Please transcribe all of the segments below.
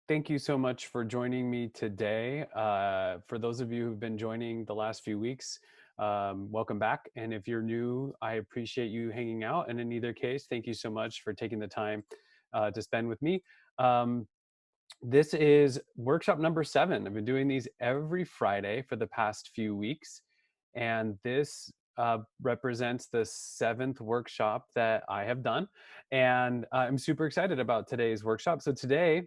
Thank you so much for joining me today. For those of you who've been joining the last few weeks, welcome back. And if you're new, I appreciate you hanging out. And in either case, thank you so much for taking the time to spend with me. Um, this is workshop number 7. I've been doing these every Friday for the past few weeks. And this represents the 7th workshop that I have done. And I'm super excited about today's workshop. So today,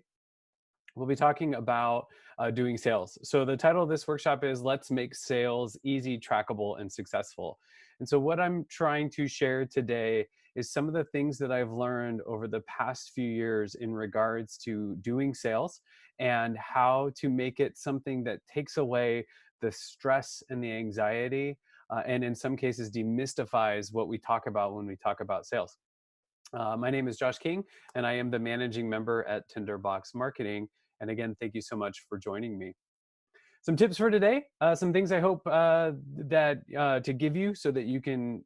we'll be talking about doing sales. So the title of this workshop is Let's Make Sales Easy, Trackable, and Successful. And so what I'm trying to share today is some of the things that I've learned over the past few years in regards to doing sales and how to make it something that takes away the stress and the anxiety, and in some cases demystifies what we talk about when we talk about sales. My name is Josh King, and I am the managing member at Tinderbox Marketing. And again, thank you so much for joining me. Some tips for today, some things I hope that to give you so that you can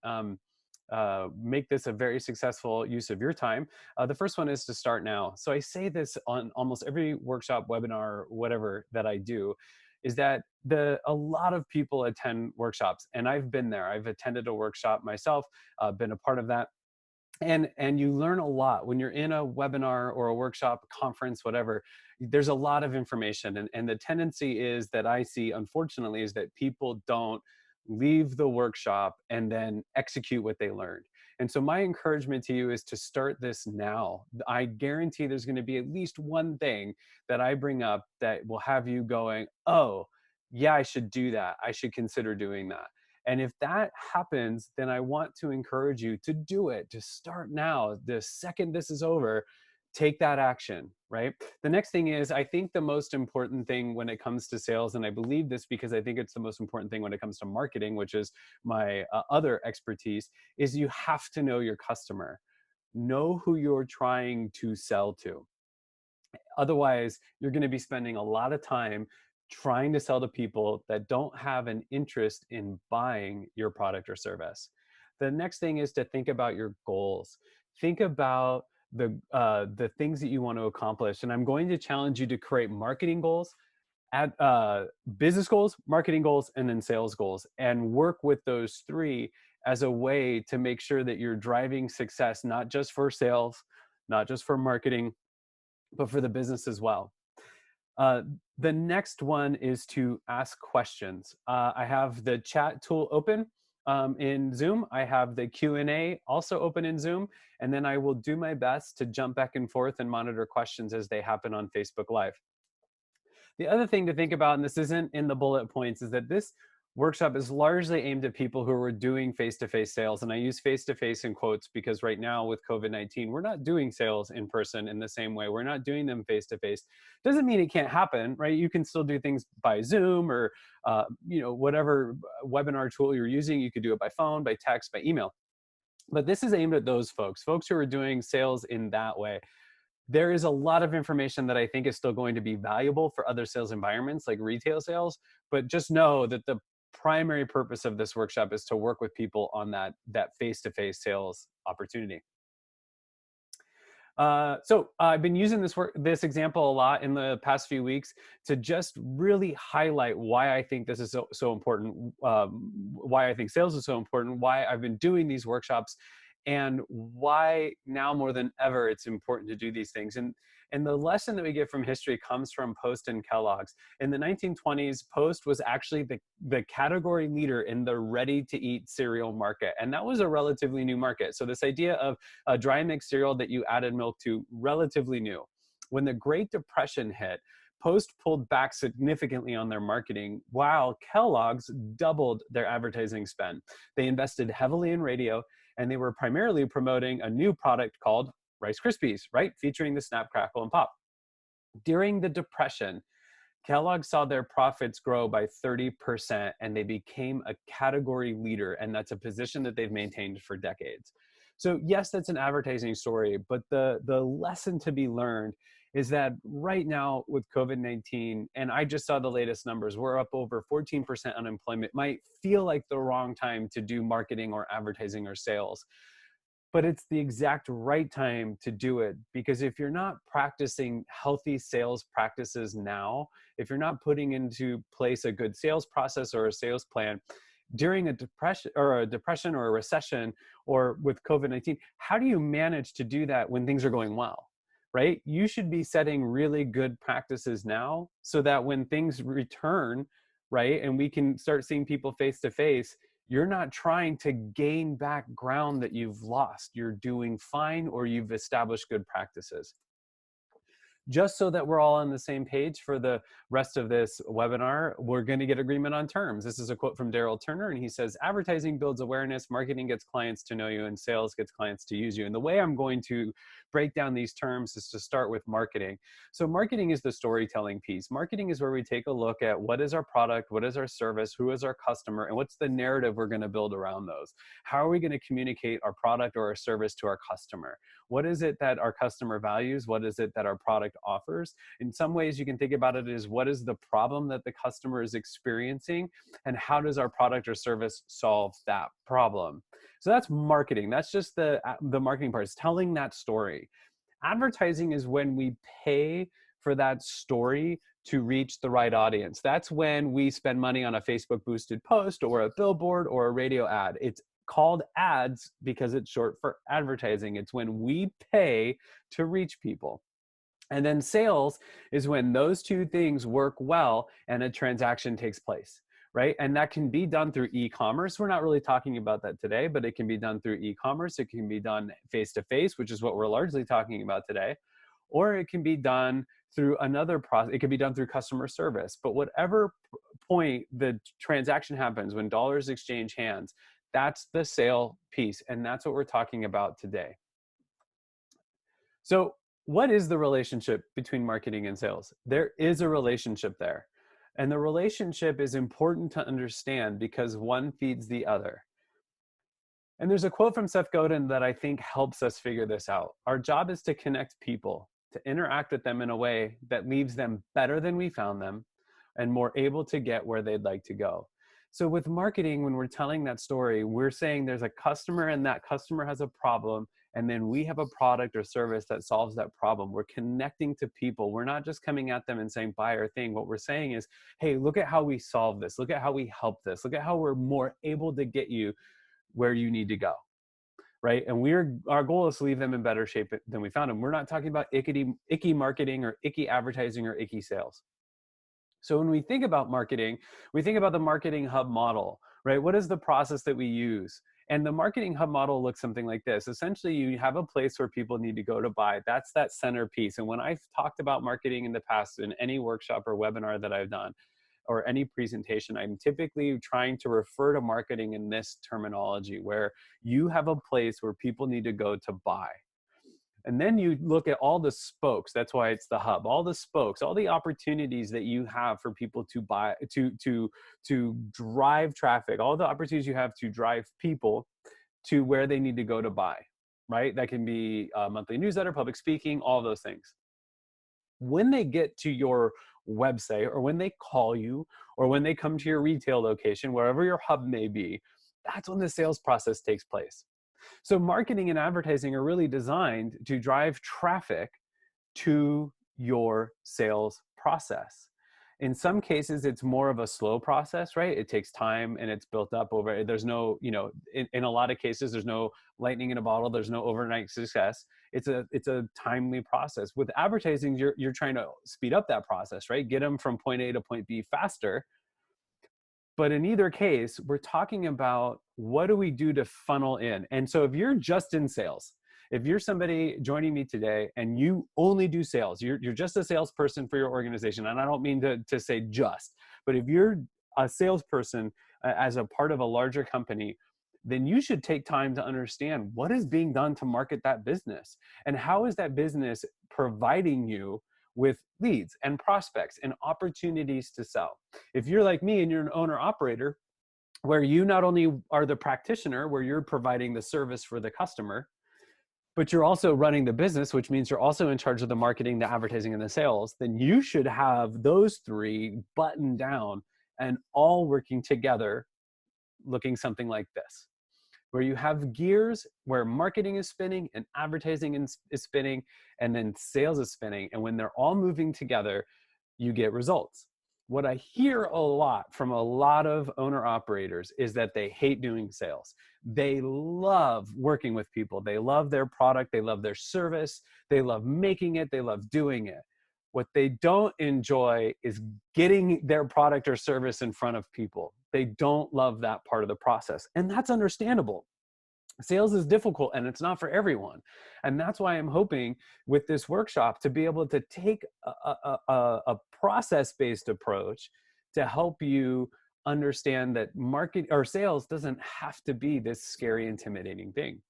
make this a very successful use of your time. The first one is to start now. So I say this on almost every workshop, webinar, whatever that I do, is that a lot of people attend workshops, and I've been there. I've attended a workshop myself, been a part of that, and you learn a lot when you're in a webinar or a workshop, a conference, whatever. There's a lot of information, and the tendency is that I see, unfortunately, is that people don't leave the workshop and then execute what they learned. And so my encouragement to you is to start this now. I guarantee there's going to be at least one thing that I bring up that will have you going, oh yeah, I should do that, I should consider doing that. And if that happens, then I want to encourage you to do it, to start now. The second this is over, take that action, right? The next thing is, I think the most important thing when it comes to sales, and I believe this because I think it's the most important thing when it comes to marketing, which is my other expertise, is you have to know your customer. Know who you're trying to sell to. Otherwise, you're going to be spending a lot of time trying to sell to people that don't have an interest in buying your product or service. The next thing is to think about your goals. Think about the things that you want to accomplish. And I'm going to challenge you to create marketing goals, at business goals, marketing goals, and then sales goals, and work with those three as a way to make sure that you're driving success, not just for sales, not just for marketing, but for the business as well. Uh, the next one is to ask questions. I have the chat tool open in Zoom. I have the Q&A also open in Zoom. And then I will do my best to jump back and forth and monitor questions as they happen on Facebook Live. The other thing to think about, and this isn't in the bullet points, is that this workshop is largely aimed at people who are doing face-to-face sales. And I use face-to-face in quotes because right now with COVID-19, we're not doing sales in person in the same way. We're not doing them face-to-face. Doesn't mean it can't happen, right? You can still do things by Zoom or whatever webinar tool you're using. You could do it by phone, by text, by email. But this is aimed at those folks who are doing sales in that way. There is a lot of information that I think is still going to be valuable for other sales environments like retail sales, but just know that the primary purpose of this workshop is to work with people on that face-to-face sales opportunity. So I've been using this example a lot in the past few weeks to just really highlight why I think this is so important, why I think sales is so important, why I've been doing these workshops, and why now more than ever it's important to do these things. And the lesson that we get from history comes from Post and Kellogg's. In the 1920s, Post was actually the category leader in the ready-to-eat cereal market. And that was a relatively new market. So this idea of a dry mix cereal that you added milk to, relatively new. When the Great Depression hit, Post pulled back significantly on their marketing while Kellogg's doubled their advertising spend. They invested heavily in radio, and they were primarily promoting a new product called Rice Krispies, right? Featuring the snap, crackle, and pop. During the Depression, Kellogg saw their profits grow by 30%, and they became a category leader, and that's a position that they've maintained for decades. So yes, that's an advertising story, but the lesson to be learned is that right now with COVID-19, and I just saw the latest numbers, we're up over 14% unemployment. Might feel like the wrong time to do marketing or advertising or sales. but it's the exact right time to do it. Because if you're not practicing healthy sales practices now, if you're not putting into place a good sales process or a sales plan during a depression or a recession or with COVID-19, how do you manage to do that when things are going well? Right? You should be setting really good practices now so that when things return, right, and we can start seeing people face to face, you're not trying to gain back ground that you've lost. You're doing fine, or you've established good practices. Just so that we're all on the same page for the rest of this webinar, we're going to get agreement on terms. This is a quote from Daryl Turner, and he says, advertising builds awareness, marketing gets clients to know you, and sales gets clients to use you. And the way I'm going to break down these terms is to start with marketing. So marketing is the storytelling piece. Marketing is where we take a look at what is our product, what is our service, who is our customer, and what's the narrative we're going to build around those. How are we going to communicate our product or our service to our customer? What is it that our customer values? What is it that our product offers? In some ways, you can think about it as what is the problem that the customer is experiencing, and how does our product or service solve that problem? So that's marketing. That's just the marketing part, is telling that story. Advertising is when we pay for that story to reach the right audience. That's when we spend money on a Facebook boosted post or a billboard or a radio ad. It's called ads because it's short for advertising. It's when we pay to reach people. And then sales is when those two things work well and a transaction takes place, right? And that can be done through e-commerce. We're not really talking about that today, but it can be done through e-commerce. It can be done face-to-face, which is what we're largely talking about today. Or it can be done through another process. It can be done through customer service. But whatever point the transaction happens, when dollars exchange hands, that's the sale piece, and that's what we're talking about today. So what is the relationship between marketing and sales? There is a relationship there. And the relationship is important to understand because one feeds the other. And there's a quote from Seth Godin that I think helps us figure this out. Our job is to connect people, to interact with them in a way that leaves them better than we found them and more able to get where they'd like to go. So with marketing, when we're telling that story, we're saying there's a customer and that customer has a problem, and then we have a product or service that solves that problem. We're connecting to people. We're not just coming at them and saying, buy our thing. What we're saying is, hey, look at how we solve this. Look at how we help this. Look at how we're more able to get you where you need to go, right? And our goal is to leave them in better shape than we found them. We're not talking about icky marketing or icky advertising or icky sales. So when we think about marketing, we think about the marketing hub model, right? What is the process that we use? And the marketing hub model looks something like this. Essentially, you have a place where people need to go to buy. That's that centerpiece. And when I've talked about marketing in the past in any workshop or webinar that I've done, or any presentation, I'm typically trying to refer to marketing in this terminology, where you have a place where people need to go to buy. And then you look at all the spokes. That's why it's the hub. All the spokes, all the opportunities that you have for people to buy, to drive traffic, all the opportunities you have to drive people to where they need to go to buy, right? That can be a monthly newsletter, public speaking, all those things. When they get to your website, or when they call you, or when they come to your retail location, wherever your hub may be, that's when the sales process takes place. So marketing and advertising are really designed to drive traffic to your sales process. In some cases, it's more of a slow process, right? It takes time and it's built up over, there's no, in a lot of cases, there's no lightning in a bottle. There's no overnight success. It's a timely process. With advertising, you're trying to speed up that process, right? Get them from point A to point B faster. But in either case, we're talking about what do we do to funnel in? And so if you're just in sales, if you're somebody joining me today and you only do sales, you're just a salesperson for your organization, and I don't mean to say just, but if you're a salesperson as a part of a larger company, then you should take time to understand what is being done to market that business, and how is that business providing you with leads and prospects and opportunities to sell. If you're like me and you're an owner operator, where you not only are the practitioner, where you're providing the service for the customer, but you're also running the business, which means you're also in charge of the marketing, the advertising, and the sales, then you should have those three buttoned down and all working together, looking something like this, where you have gears where marketing is spinning and advertising is spinning and then sales is spinning. And when they're all moving together, you get results. What I hear a lot from a lot of owner operators is that they hate doing sales. They love working with people. They love their product. They love their service. They love making it. They love doing it. What they don't enjoy is getting their product or service in front of people. They don't love that part of the process. And that's understandable. Sales is difficult and it's not for everyone. And that's why I'm hoping with this workshop to be able to take a process-based approach to help you understand that market or sales doesn't have to be this scary, intimidating thing.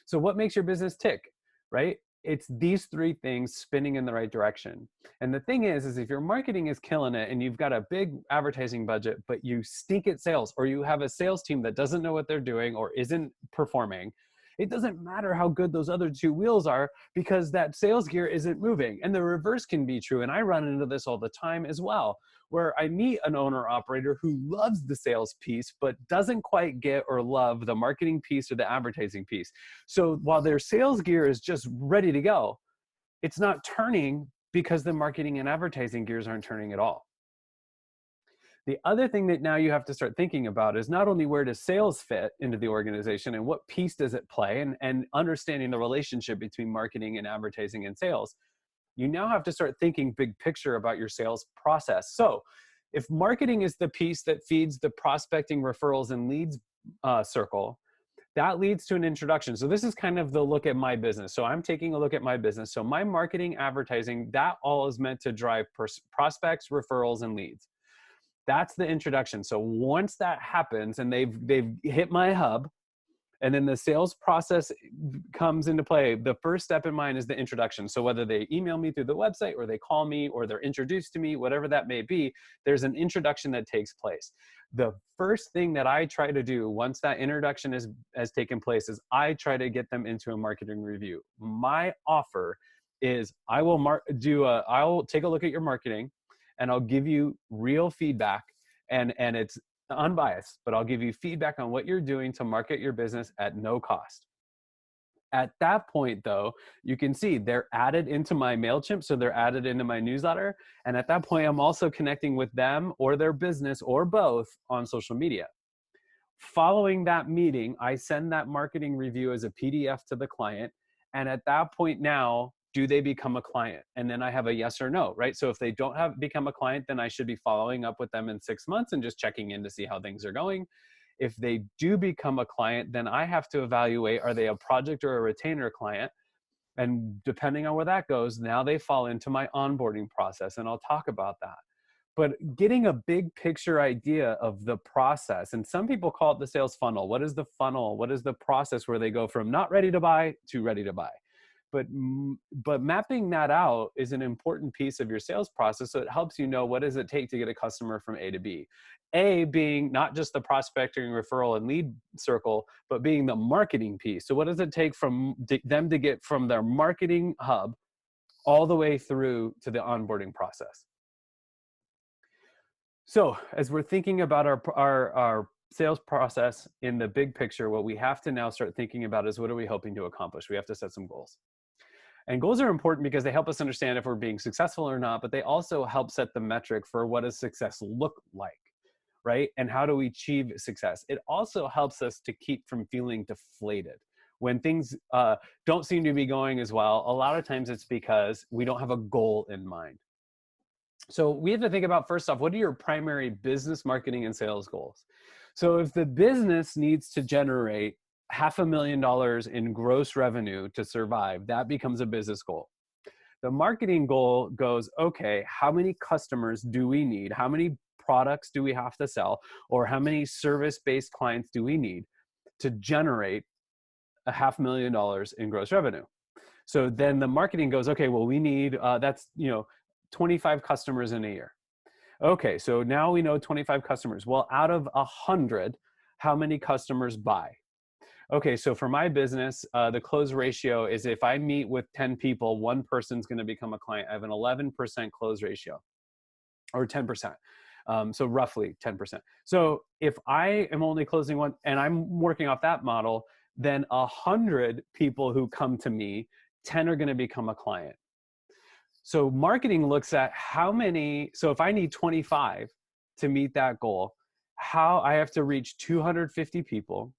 So what makes your business tick, right? It's these three things spinning in the right direction. And the thing is if your marketing is killing it and you've got a big advertising budget, but you stink at sales, or you have a sales team that doesn't know what they're doing or isn't performing, it doesn't matter how good those other two wheels are because that sales gear isn't moving. And the reverse can be true. And I run into this all the time as well, where I meet an owner operator who loves the sales piece, but doesn't quite get or love the marketing piece or the advertising piece. So while their sales gear is just ready to go, it's not turning because the marketing and advertising gears aren't turning at all. The other thing that now you have to start thinking about is not only where does sales fit into the organization and what piece does it play, and understanding the relationship between marketing and advertising and sales. You now have to start thinking big picture about your sales process. So if marketing is the piece that feeds the prospecting, referrals, and leads circle, that leads to an introduction. So this is kind of the look at my business. So I'm taking a look at my business. So my marketing, advertising, that all is meant to drive prospects, referrals, and leads. That's the introduction. So once that happens and they've hit my hub, and then the sales process comes into play, the first step in mine is the introduction. So whether they email me through the website or they call me or they're introduced to me, whatever that may be, there's an introduction that takes place. The first thing that I try to do once that introduction has taken place is I try to get them into a marketing review. My offer is I'll take a look at your marketing and I'll give you real feedback, and it's unbiased, but I'll give you feedback on what you're doing to market your business at no cost. At that point, though, you can see they're added into my MailChimp, so they're added into my newsletter. And at that point, I'm also connecting with them or their business or both on social media. Following that meeting, I send that marketing review as a PDF to the client. And at that point now, do they become a client? And then I have a yes or no, right? So if they don't become a client, then I should be following up with them in 6 months and just checking in to see how things are going. If they do become a client, then I have to evaluate, are they a project or a retainer client? And depending on where that goes, now they fall into my onboarding process, and I'll talk about that. But getting a big picture idea of the process, and some people call it the sales funnel. What is the funnel? What is the process where they go from not ready to buy to ready to buy? But mapping that out is an important piece of your sales process. So it helps you know, what does it take to get a customer from A to B? A being not just the prospecting, referral, and lead circle, but being the marketing piece. So what does it take from them to get from their marketing hub all the way through to the onboarding process? So as we're thinking about our sales process in the big picture, what we have to now start thinking about is, what are we hoping to accomplish? We have to set some goals. And goals are important because they help us understand if we're being successful or not, but they also help set the metric for what does success look like, right? And how do we achieve success? It also helps us to keep from feeling deflated. When things don't seem to be going as well, a lot of times it's because we don't have a goal in mind. So we have to think about, first off, what are your primary business, marketing, and sales goals? So if the business needs to generate $500,000 in gross revenue to survive, that becomes a business goal. The marketing goal goes, okay, how many customers do we need? How many products do we have to sell? Or how many service-based clients do we need to generate $500,000 in gross revenue? So then the marketing goes, okay, well, we need, that's, 25 customers in a year. Okay, so now we know 25 customers. Well, out of 100, how many customers buy? Okay, so for my business, the close ratio is, if I meet with 10 people, one person's going to become a client. I have an 11% close ratio, or 10%. So roughly 10%. So if I am only closing one and I'm working off that model, then 100 people who come to me, 10 are going to become a client. So marketing looks at how many, so if I need 25 to meet that goal, how I have to reach 250 people.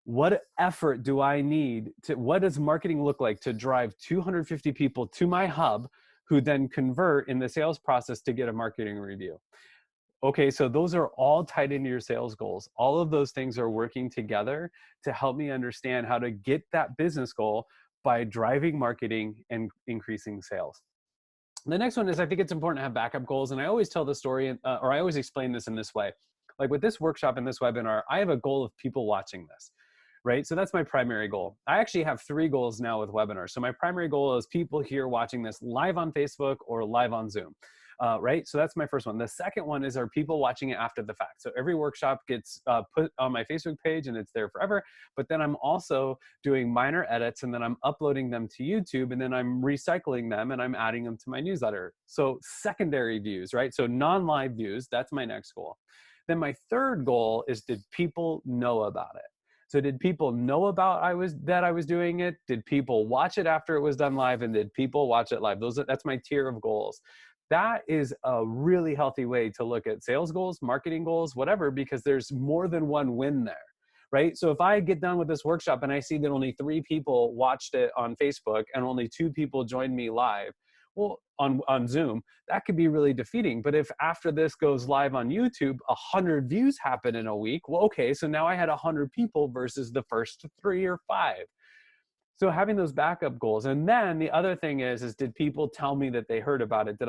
What effort do I need to, what does marketing look like to drive 250 people to my hub who then convert in the sales process to get a marketing review? Okay, so those are all tied into your sales goals. All of those things are working together to help me understand how to get that business goal by driving marketing and increasing sales. The next one is, I think it's important to have backup goals. And I always tell the story, or I always explain this in this way. Like with this workshop and this webinar, I have a goal of people watching this, right? So that's my primary goal. I actually have 3 goals now with webinars. So my primary goal is people here watching this live on Facebook or live on Zoom. Right? So that's my first one. The second one is, are people watching it after the fact? So every workshop gets put on my Facebook page and it's there forever. But then I'm also doing minor edits and then I'm uploading them to YouTube and then I'm recycling them and I'm adding them to my newsletter. So secondary views, right? So non-live views, that's my next goal. Then my third goal is, did people know about it? So did people know about that I was doing it? Did people watch it after it was done live? And did people watch it live? That's my tier of goals. That is a really healthy way to look at sales goals, marketing goals, whatever, because there's more than one win there, right? So if I get done with this workshop and I see that only 3 people watched it on Facebook and only 2 people joined me live, well, on Zoom, that could be really defeating. But if after this goes live on YouTube, 100 views happen in a week, well, okay, so now I had 100 people versus the first 3 or 5. So having those backup goals. And then the other thing is did people tell me that they heard about it? Did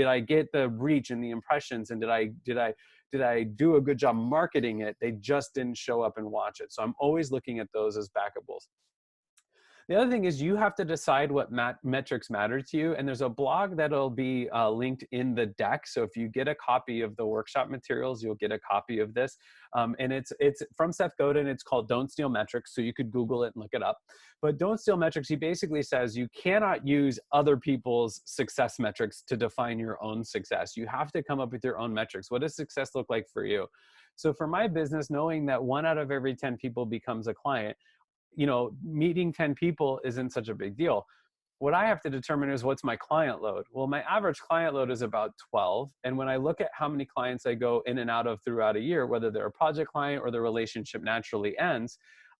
I get the reach and the impressions? And did I do a good job marketing it? They just didn't show up and watch it. So I'm always looking at those as backup goals. The other thing is, you have to decide what metrics matter to you. And there's a blog that'll be linked in the deck. So if you get a copy of the workshop materials, you'll get a copy of this. And it's from Seth Godin. It's called Don't Steal Metrics. So you could Google it and look it up. But Don't Steal Metrics, he basically says you cannot use other people's success metrics to define your own success. You have to come up with your own metrics. What does success look like for you? So for my business, knowing that 1 out of every 10 people becomes a client, meeting 10 people isn't such a big deal. What I have to determine is, what's my client load? Well, my average client load is about 12. And when I look at how many clients I go in and out of throughout a year, whether they're a project client or the relationship naturally ends,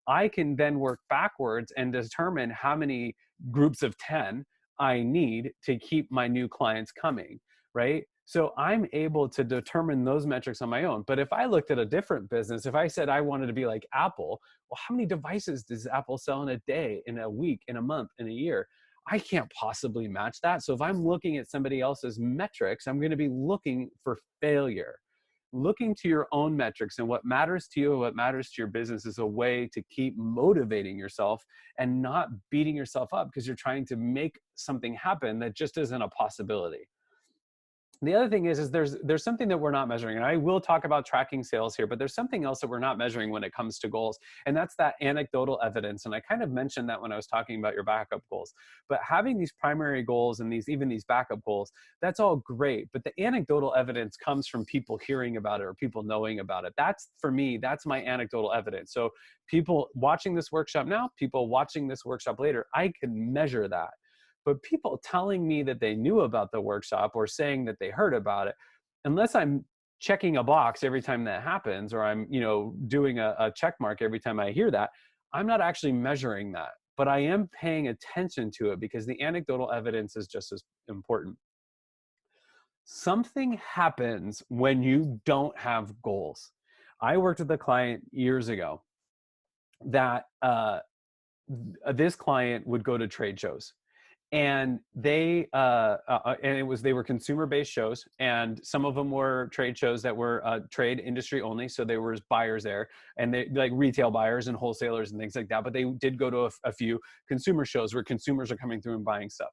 I can then work backwards and determine how many groups of 10 I need to keep my new clients coming, right? So I'm able to determine those metrics on my own. But if I looked at a different business, if I said I wanted to be like Apple, well, how many devices does Apple sell in a day, in a week, in a month, in a year? I can't possibly match that. So if I'm looking at somebody else's metrics, I'm going to be looking for failure. Looking to your own metrics and what matters to you and what matters to your business is a way to keep motivating yourself and not beating yourself up because you're trying to make something happen that just isn't a possibility. The other thing is there's something that we're not measuring, and I will talk about tracking sales here, but there's something else that we're not measuring when it comes to goals, and that's that anecdotal evidence. And I kind of mentioned that when I was talking about your backup goals. But having these primary goals and even these backup goals, that's all great. But the anecdotal evidence comes from people hearing about it or people knowing about it. That's, for me, that's my anecdotal evidence. So people watching this workshop now, people watching this workshop later, I can measure that. But people telling me that they knew about the workshop or saying that they heard about it, unless I'm checking a box every time that happens, or I'm, doing a check mark every time I hear that, I'm not actually measuring that. But I am paying attention to it because the anecdotal evidence is just as important. Something happens when you don't have goals. I worked with a client years ago that this client would go to trade shows. And they were consumer-based shows, and some of them were trade shows that were trade industry only, so there was buyers there, and they like retail buyers and wholesalers and things like that. But they did go to a few consumer shows where consumers are coming through and buying stuff.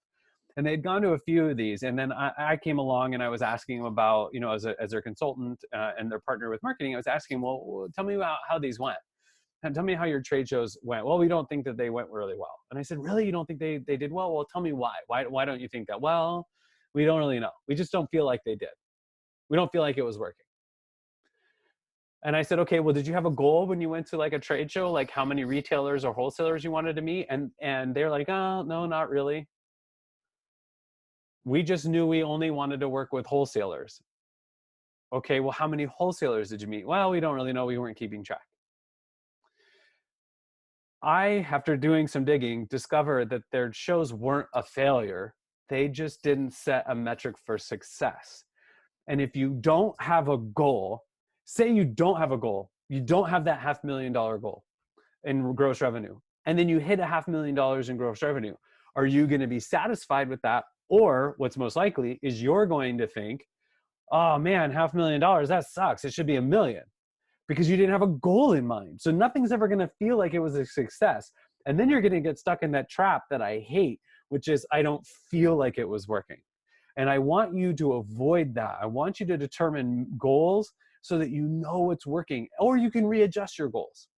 And they'd gone to a few of these, and then I came along and I was asking them about, as their consultant and their partner with marketing, I was asking, well, tell me about how these went. And tell me how your trade shows went. Well, we don't think that they went really well. And I said, really? You don't think they did well? Well, tell me why. Why don't you think that? Well, we don't really know. We just don't feel like they did. We don't feel like it was working. And I said, okay, well, did you have a goal when you went to like a trade show? Like how many retailers or wholesalers you wanted to meet? And they're like, oh, no, not really. We just knew we only wanted to work with wholesalers. Okay, well, how many wholesalers did you meet? Well, we don't really know. We weren't keeping track. I, after doing some digging, discovered that their shows weren't a failure. They just didn't set a metric for success. And if you don't have a goal, say you don't have a goal, you don't have that $500,000 goal in gross revenue, and then you hit $500,000 in gross revenue, are you going to be satisfied with that? Or what's most likely is you're going to think, oh man, $500,000, that sucks. It should be $1 million, because you didn't have a goal in mind. So nothing's ever going to feel like it was a success. And then you're going to get stuck in that trap that I hate, which is I don't feel like it was working. And I want you to avoid that. I want you to determine goals so that you know it's working, or you can readjust your goals.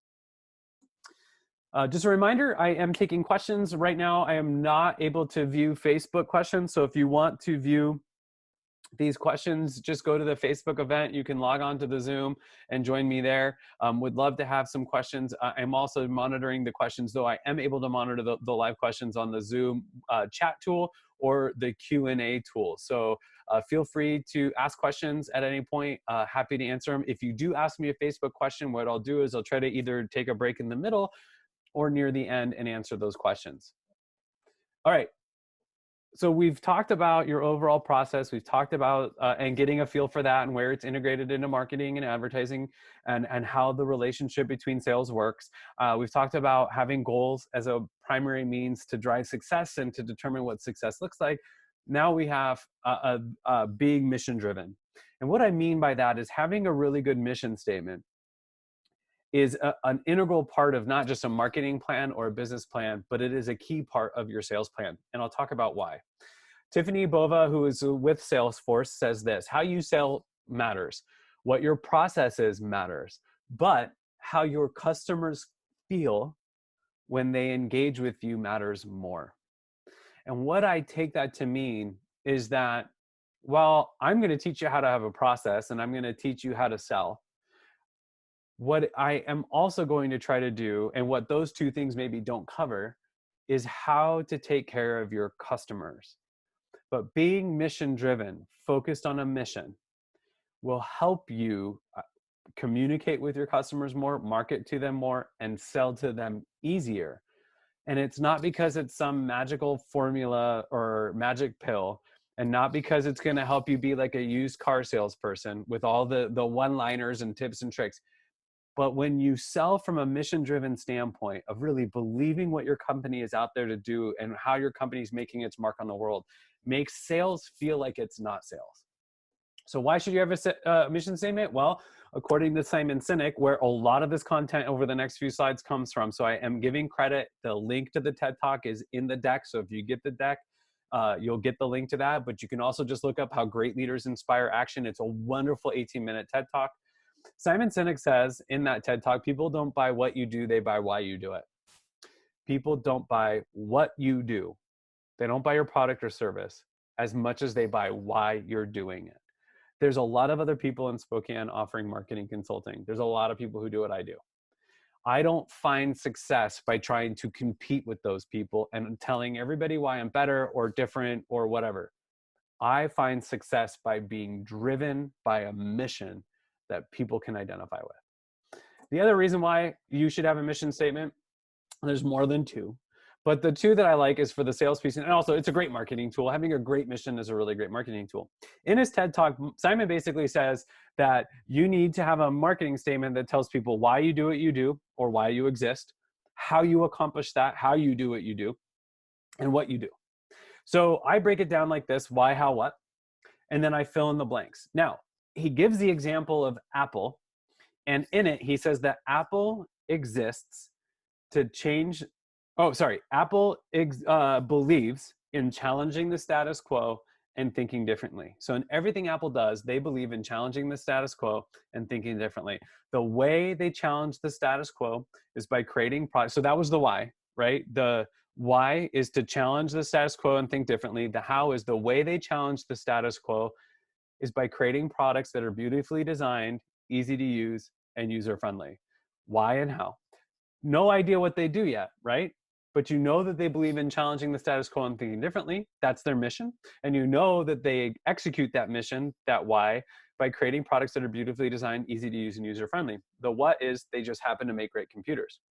Just a reminder, I am taking questions right now. I am not able to view Facebook questions. So if you want to view these questions, just go to the Facebook event. You can log on to the Zoom and join me there. Would love to have some questions. I'm also monitoring the questions, though I am able to monitor the live questions on the Zoom chat tool or the Q&A tool. So feel free to ask questions at any point. Happy to answer them. If you do ask me a Facebook question, what I'll do is I'll try to either take a break in the middle or near the end and answer those questions. All right. So we've talked about your overall process. We've talked about and getting a feel for that and where it's integrated into marketing and advertising, and how the relationship between sales works. We've talked about having goals as a primary means to drive success and to determine what success looks like. Now we have being mission driven. And what I mean by that is having a really good mission statement is an integral part of not just a marketing plan or a business plan, but it is a key part of your sales plan. And I'll talk about why. Tiffany Bova, who is with Salesforce, says this: how you sell matters. What your process is matters, but how your customers feel when they engage with you matters more. And what I take that to mean is that, well, I'm going to teach you how to have a process and I'm going to teach you how to sell. What I am also going to try to do, and what those two things maybe don't cover, is how to take care of your customers. But being mission driven, focused on a mission, will help you communicate with your customers more, market to them more, and sell to them easier. And it's not because it's some magical formula or magic pill, and not because it's going to help you be like a used car salesperson with all the one-liners and tips and tricks. But when you sell from a mission-driven standpoint of really believing what your company is out there to do and how your company is making its mark on the world, makes sales feel like it's not sales. So why should you have a mission statement? Well, according to Simon Sinek, where a lot of this content over the next few slides comes from. So I am giving credit. The link to the TED Talk is in the deck. So if you get the deck, you'll get the link to that. But you can also just look up How Great Leaders Inspire Action. It's a wonderful 18-minute TED Talk. Simon Sinek says in that TED Talk, people don't buy what you do, they buy why you do it. People don't buy what you do. They don't buy your product or service as much as they buy why you're doing it. There's a lot of other people in Spokane offering marketing consulting. There's a lot of people who do what I do. I don't find success by trying to compete with those people and telling everybody why I'm better or different or whatever. I find success by being driven by a mission that people can identify with. The other reason why you should have a mission statement, there's more than two, but the two that I like is for the sales piece. And also it's a great marketing tool. Having a great mission is a really great marketing tool. In his TED Talk, Simon basically says that you need to have a marketing statement that tells people why you do what you do or why you exist, how you accomplish that, how you do what you do, and what you do. So I break it down like this: why, how, what, and then I fill in the blanks. Now, he gives the example of Apple, and in it, he says that Apple exists to change. Apple believes in challenging the status quo and thinking differently. So in everything Apple does, they believe in challenging the status quo and thinking differently. The way they challenge the status quo is by creating products. So that was the why, right? The why is to challenge the status quo and think differently. The how is the way they challenge the status quo is by creating products that are beautifully designed, easy to use, and user-friendly. Why and how? No idea what they do yet, right? But you know that they believe in challenging the status quo and thinking differently. That's their mission. And you know that they execute that mission, that why, by creating products that are beautifully designed, easy to use, and user-friendly. The what is they just happen to make great computers.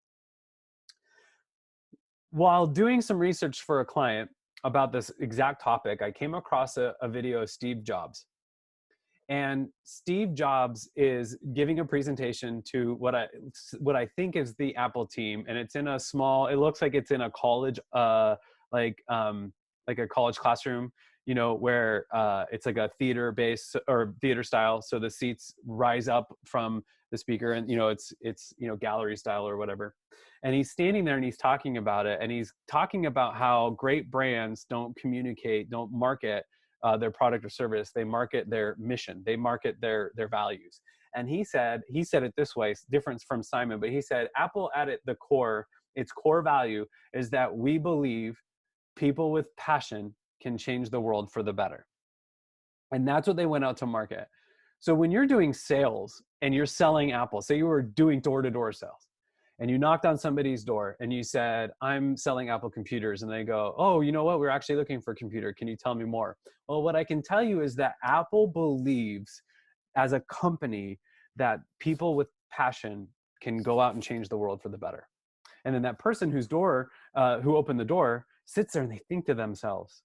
While doing some research for a client about this exact topic, I came across a video of Steve Jobs. And Steve Jobs is giving a presentation to what I think is the Apple team, and it's in a small. It looks like it's in a college, like a college classroom, where it's like a theater base or theater style. So the seats rise up from the speaker, and it's gallery style or whatever. And he's standing there and he's talking about it, and he's talking about how great brands don't communicate, don't market their product or service. They market their mission. They market their values. And he said it this way, different from Simon, but he said Apple at the core, its core value is that we believe people with passion can change the world for the better. And that's what they went out to market. So when you're doing sales and you're selling Apple, say you were doing door-to-door sales, and you knocked on somebody's door and you said, I'm selling Apple computers. And they go, oh, you know what? We're actually looking for a computer. Can you tell me more? Well, what I can tell you is that Apple believes as a company that people with passion can go out and change the world for the better. And then that person who opened the door sits there and they think to themselves,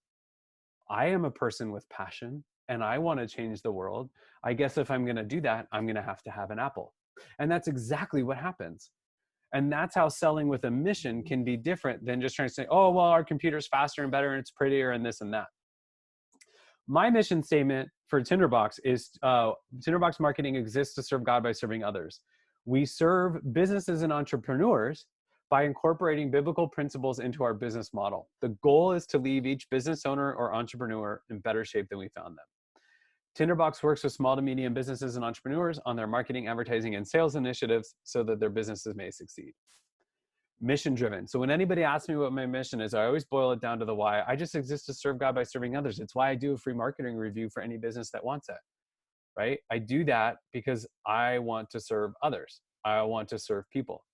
I am a person with passion and I want to change the world. I guess if I'm going to do that, I'm going to have an Apple. And that's exactly what happens. And that's how selling with a mission can be different than just trying to say, oh, well, our computer's faster and better and it's prettier and this and that. My mission statement for Tinderbox is Tinderbox Marketing exists to serve God by serving others. We serve businesses and entrepreneurs by incorporating biblical principles into our business model. The goal is to leave each business owner or entrepreneur in better shape than we found them. Tinderbox works with small to medium businesses and entrepreneurs on their marketing, advertising, and sales initiatives so that their businesses may succeed. Mission driven. So when anybody asks me what my mission is, I always boil it down to the why. I just exist to serve God by serving others. It's why I do a free marketing review for any business that wants it, right? I do that because I want to serve others. I want to serve people.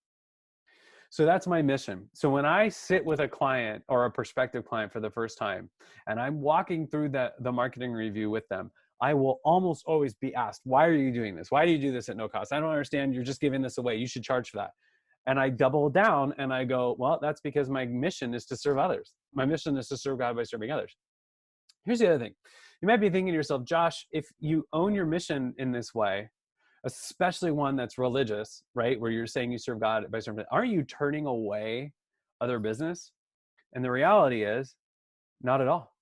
So that's my mission. So when I sit with a client or a prospective client for the first time, and I'm walking through the marketing review with them, I will almost always be asked, why are you doing this? Why do you do this at no cost? I don't understand. You're just giving this away. You should charge for that. And I double down and I go, well, that's because my mission is to serve others. My mission is to serve God by serving others. Here's the other thing. You might be thinking to yourself, Josh, if you own your mission in this way, especially one that's religious, right? Where you're saying you serve God by serving, aren't you turning away other business? And the reality is not at all.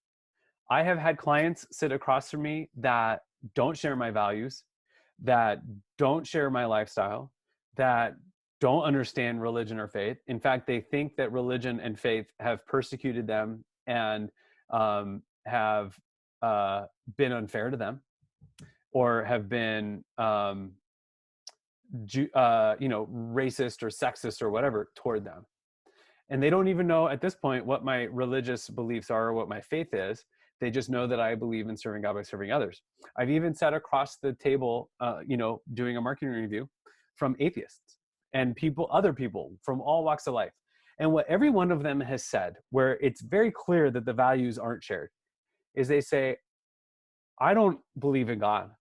I have had clients sit across from me that don't share my values, that don't share my lifestyle, that don't understand religion or faith. In fact, they think that religion and faith have persecuted them and have been unfair to them, or have been racist or sexist or whatever toward them. And they don't even know at this point what my religious beliefs are or what my faith is. They just know that I believe in serving God by serving others. I've even sat across the table, doing a marketing review from atheists and other people from all walks of life. And what every one of them has said, where it's very clear that the values aren't shared, is they say, I don't believe in God,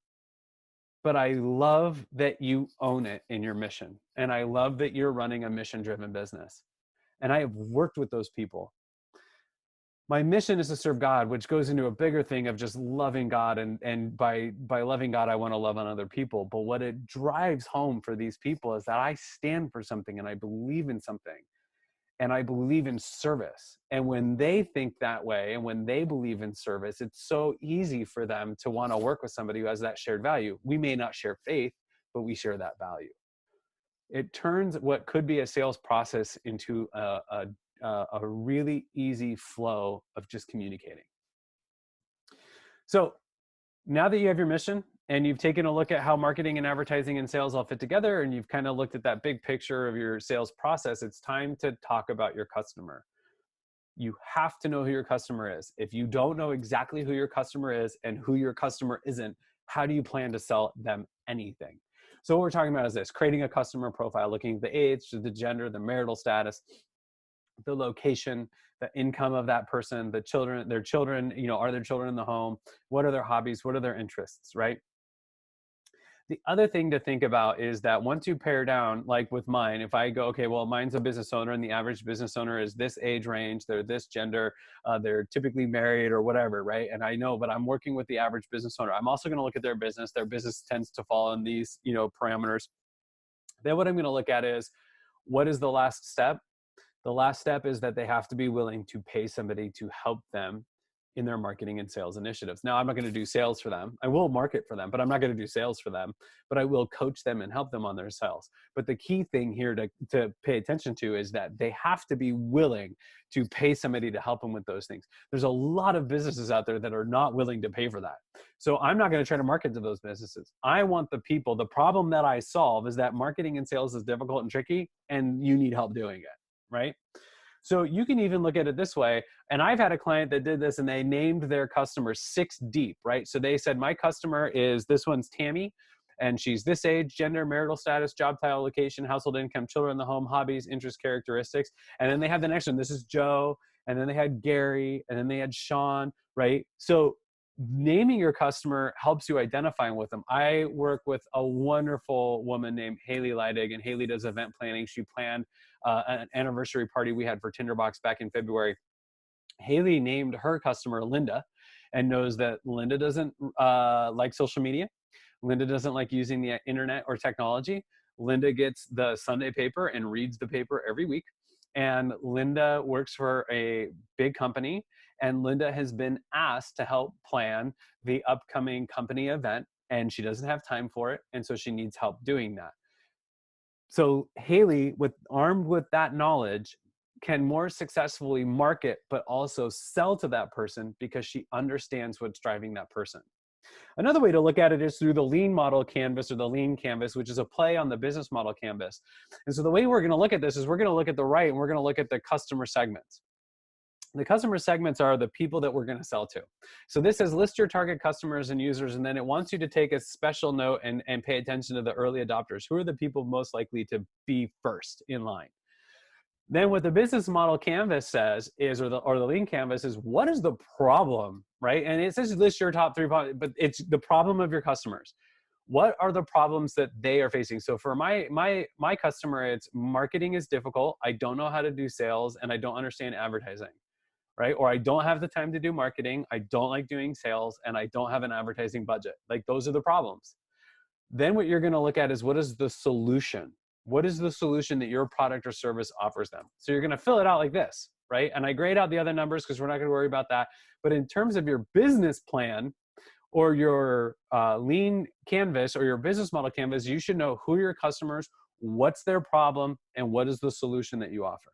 but I love that you own it in your mission. And I love that you're running a mission-driven business. And I have worked with those people. My mission is to serve God, which goes into a bigger thing of just loving God. And by loving God, I want to love on other people. But what it drives home for these people is that I stand for something and I believe in something. And I believe in service. And when they think that way and when they believe in service, it's so easy for them to want to work with somebody who has that shared value. We may not share faith, but we share that value. It turns what could be a sales process into a really easy flow of just communicating. So now that you have your mission and you've taken a look at how marketing and advertising and sales all fit together, and you've kind of looked at that big picture of your sales process, it's time to talk about your customer. You have to know who your customer is. If you don't know exactly who your customer is and who your customer isn't, How do you plan to sell them anything? So what we're talking about is this: creating a customer profile, looking at the age, the gender, the marital status, the location, the income of that person, the children, their children, are there children in the home? What are their hobbies? What are their interests, right? The other thing to think about is that once you pare down, like with mine, if I go, okay, well, mine's a business owner and the average business owner is this age range, they're this gender, they're typically married or whatever, right? And I know, but I'm working with the average business owner. I'm also going to look at their business. Their business tends to fall in these, parameters. Then what I'm going to look at is, what is the last step? The last step is that they have to be willing to pay somebody to help them in their marketing and sales initiatives. Now, I'm not going to do sales for them. I will market for them, but I'm not going to do sales for them. But I will coach them and help them on their sales. But the key thing here to pay attention to is that they have to be willing to pay somebody to help them with those things. There's a lot of businesses out there that are not willing to pay for that. So I'm not going to try to market to those businesses. I want the people. The problem that I solve is that marketing and sales is difficult and tricky, and you need help doing it, right? So you can even look at it this way. And I've had a client that did this and they named their customer 6 deep, right? So they said, my customer is, this one's Tammy, and she's this age, gender, marital status, job title, location, household income, children in the home, hobbies, interests, characteristics. And then they have the next one. This is Joe. And then they had Gary, and then they had Sean, right? So naming your customer helps you identify with them. I work with a wonderful woman named Haley Leidig, and Haley does event planning. She planned an anniversary party we had for Tinderbox back in February. Haley named her customer Linda, and knows that Linda doesn't like social media. Linda doesn't like using the internet or technology. Linda gets the Sunday paper and reads the paper every week. And Linda works for a big company, and Linda has been asked to help plan the upcoming company event, and she doesn't have time for it, and so she needs help doing that. So Haley, armed with that knowledge, can more successfully market, but also sell to that person because she understands what's driving that person. Another way to look at it is through the lean model canvas, or the lean canvas, which is a play on the business model canvas. And so the way we're going to look at this is, we're going to look at the right, and we're going to look at the customer segments. The customer segments are the people that we're going to sell to. So this says list your target customers and users, and then it wants you to take a special note and pay attention to the early adopters. Who are the people most likely to be first in line? Then what the business model canvas says is, or the lean canvas is, what is the problem, right? And it says list your top 3 problems, but it's the problem of your customers. What are the problems that they are facing? So for my customer, it's marketing is difficult. I don't know how to do sales, and I don't understand advertising, right? Or I don't have the time to do marketing. I don't like doing sales, and I don't have an advertising budget. Like, those are the problems. Then what you're going to look at is, what is the solution? What is the solution that your product or service offers them? So you're going to fill it out like this, right? And I grade out the other numbers because we're not going to worry about that. But in terms of your business plan, or your lean canvas, or your business model canvas, you should know who are your customers, what's their problem, and what is the solution that you offer.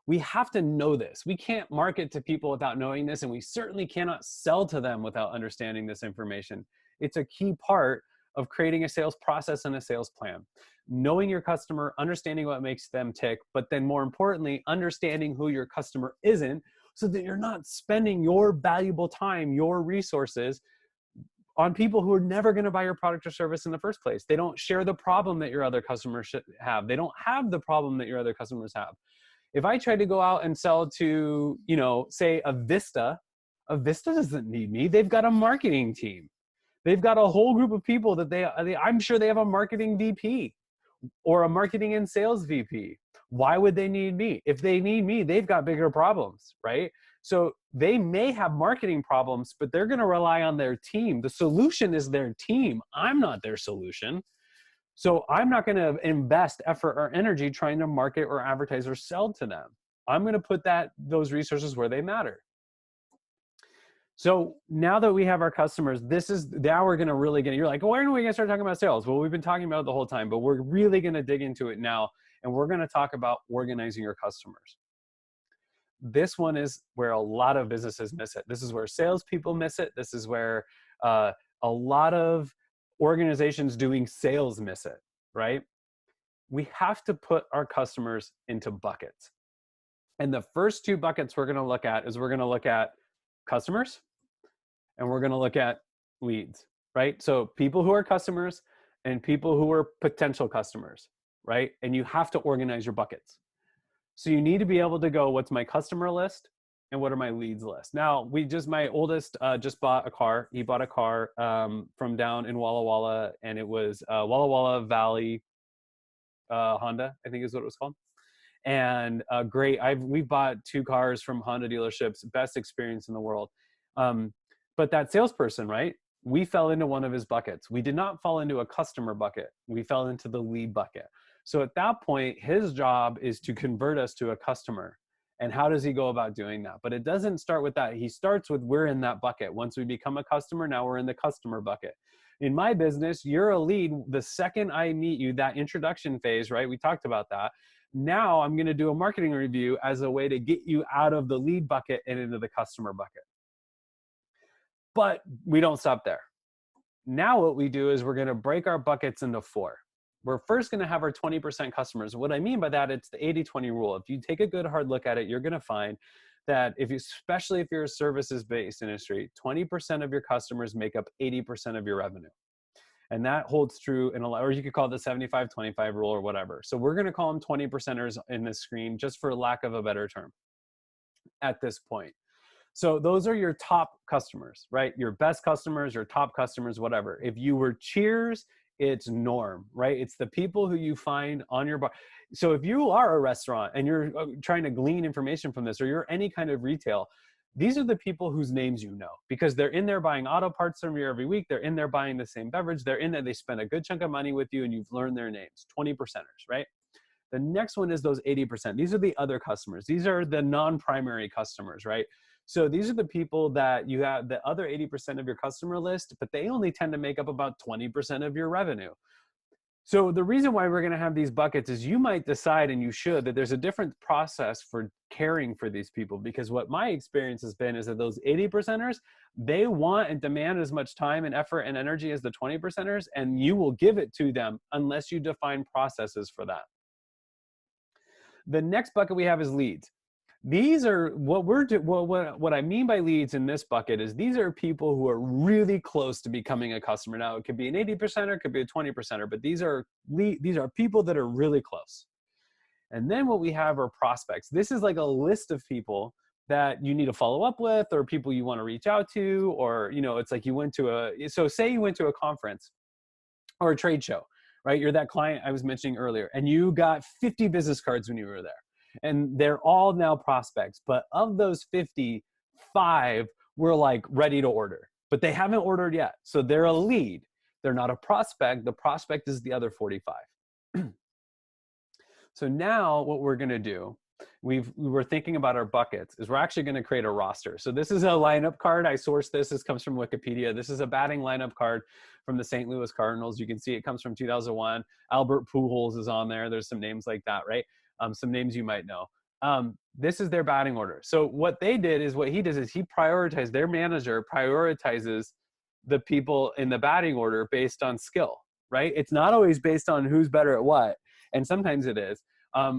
We have to know this. We can't market to people without knowing this, and we certainly cannot sell to them without understanding this information. It's a key part of creating a sales process and a sales plan. Knowing your customer, understanding what makes them tick, but then more importantly, understanding who your customer isn't, so that you're not spending your valuable time, your resources, on people who are never going to buy your product or service in the first place. They don't share the problem that your other customers should have. They don't have the problem that your other customers have. If I try to go out and sell to, say a Vista doesn't need me. They've got a marketing team. They've got a whole group of people that I'm sure they have a marketing VP or a marketing and sales VP. Why would they need me? If they need me, they've got bigger problems, right? So they may have marketing problems, but they're going to rely on their team. The solution is their team. I'm not their solution. So I'm not going to invest effort or energy trying to market or advertise or sell to them. I'm going to put those resources where they matter. So now that we have our customers, now we're going to really you're like, when are we going to start talking about sales? Well, we've been talking about it the whole time, but we're really going to dig into it now. And we're going to talk about organizing your customers. This one is where a lot of businesses miss it. This is where salespeople miss it. This is where a lot of organizations doing sales miss it, right? We have to put our customers into buckets. And the first 2 buckets we're going to look at customers, and we're going to look at leads. right? So people who are customers and people who are potential customers, right? And you have to organize your buckets. So you need to be able to go, what's my customer list and what are my leads list? Now, my oldest just bought a car. He bought a car from down in Walla Walla, and it was Walla Walla Valley Honda, I think is what it was called. And great. We bought 2 cars from Honda dealerships, best experience in the world. But that salesperson, right? We fell into one of his buckets. We did not fall into a customer bucket. We fell into the lead bucket. So at that point, his job is to convert us to a customer. And how does he go about doing that? But it doesn't start with that. He starts with, we're in that bucket. Once we become a customer, now we're in the customer bucket. In my business, you're a lead. The second I meet you, that introduction phase, right? We talked about that. Now I'm going to do a marketing review as a way to get you out of the lead bucket and into the customer bucket. But we don't stop there. Now what we do is we're going to break our buckets into 4. We're first going to have our 20% customers. What I mean by that, it's the 80-20 rule. If you take a good hard look at it, you're going to find that especially if you're a services-based industry, 20% of your customers make up 80% of your revenue. And that holds true in a lot, or you could call it the 75-25 rule or whatever. So we're going to call them 20%ers in this screen, just for lack of a better term at this point. So those are your top customers, right? Your best customers, your top customers, whatever. If you were Cheers, it's Norm, right? It's the people who you find on your bar. So if you are a restaurant and you're trying to glean information from this, or you're any kind of retail, these are the people whose names you know, because they're in there buying auto parts from you every week. They're in there buying the same beverage. They're in there, they spend a good chunk of money with you, and you've learned their names, 20%ers, right? The next one is those 80%. These are the other customers. These are the non-primary customers, right? So these are the people that you have, the other 80% of your customer list, but they only tend to make up about 20% of your revenue. So the reason why we're going to have these buckets is you might decide, and you should, that there's a different process for caring for these people, because what my experience has been is that those 80%ers, they want and demand as much time and effort and energy as the 20%ers, and you will give it to them unless you define processes for that. The next bucket we have is leads. These are what I mean by leads in this bucket is these are people who are really close to becoming a customer. Now it could be an 80%er, it could be a 20%er, but these are people that are really close. And then what we have are prospects. This is like a list of people that you need to follow up with, or people you want to reach out to, or, you know, it's like say you went to a conference or a trade show, right? You're that client I was mentioning earlier, and you got 50 business cards when you were there. And they're all now prospects. But of those 50, 5 were like ready to order, but they haven't ordered yet. So they're a lead. They're not a prospect. The prospect is the other 45. So now what we're going to do, we were thinking about our buckets, is we're actually going to create a roster. So this is a lineup card. I sourced this. This comes from Wikipedia. This is a batting lineup card from the St. Louis Cardinals. You can see it comes from 2001. Albert Pujols is on there. There's some names like that, right? Some names you might know. This is their batting order. So what he does is he prioritizes, their manager prioritizes the people in the batting order based on skill, right? It's not always based on who's better at what. And sometimes it is.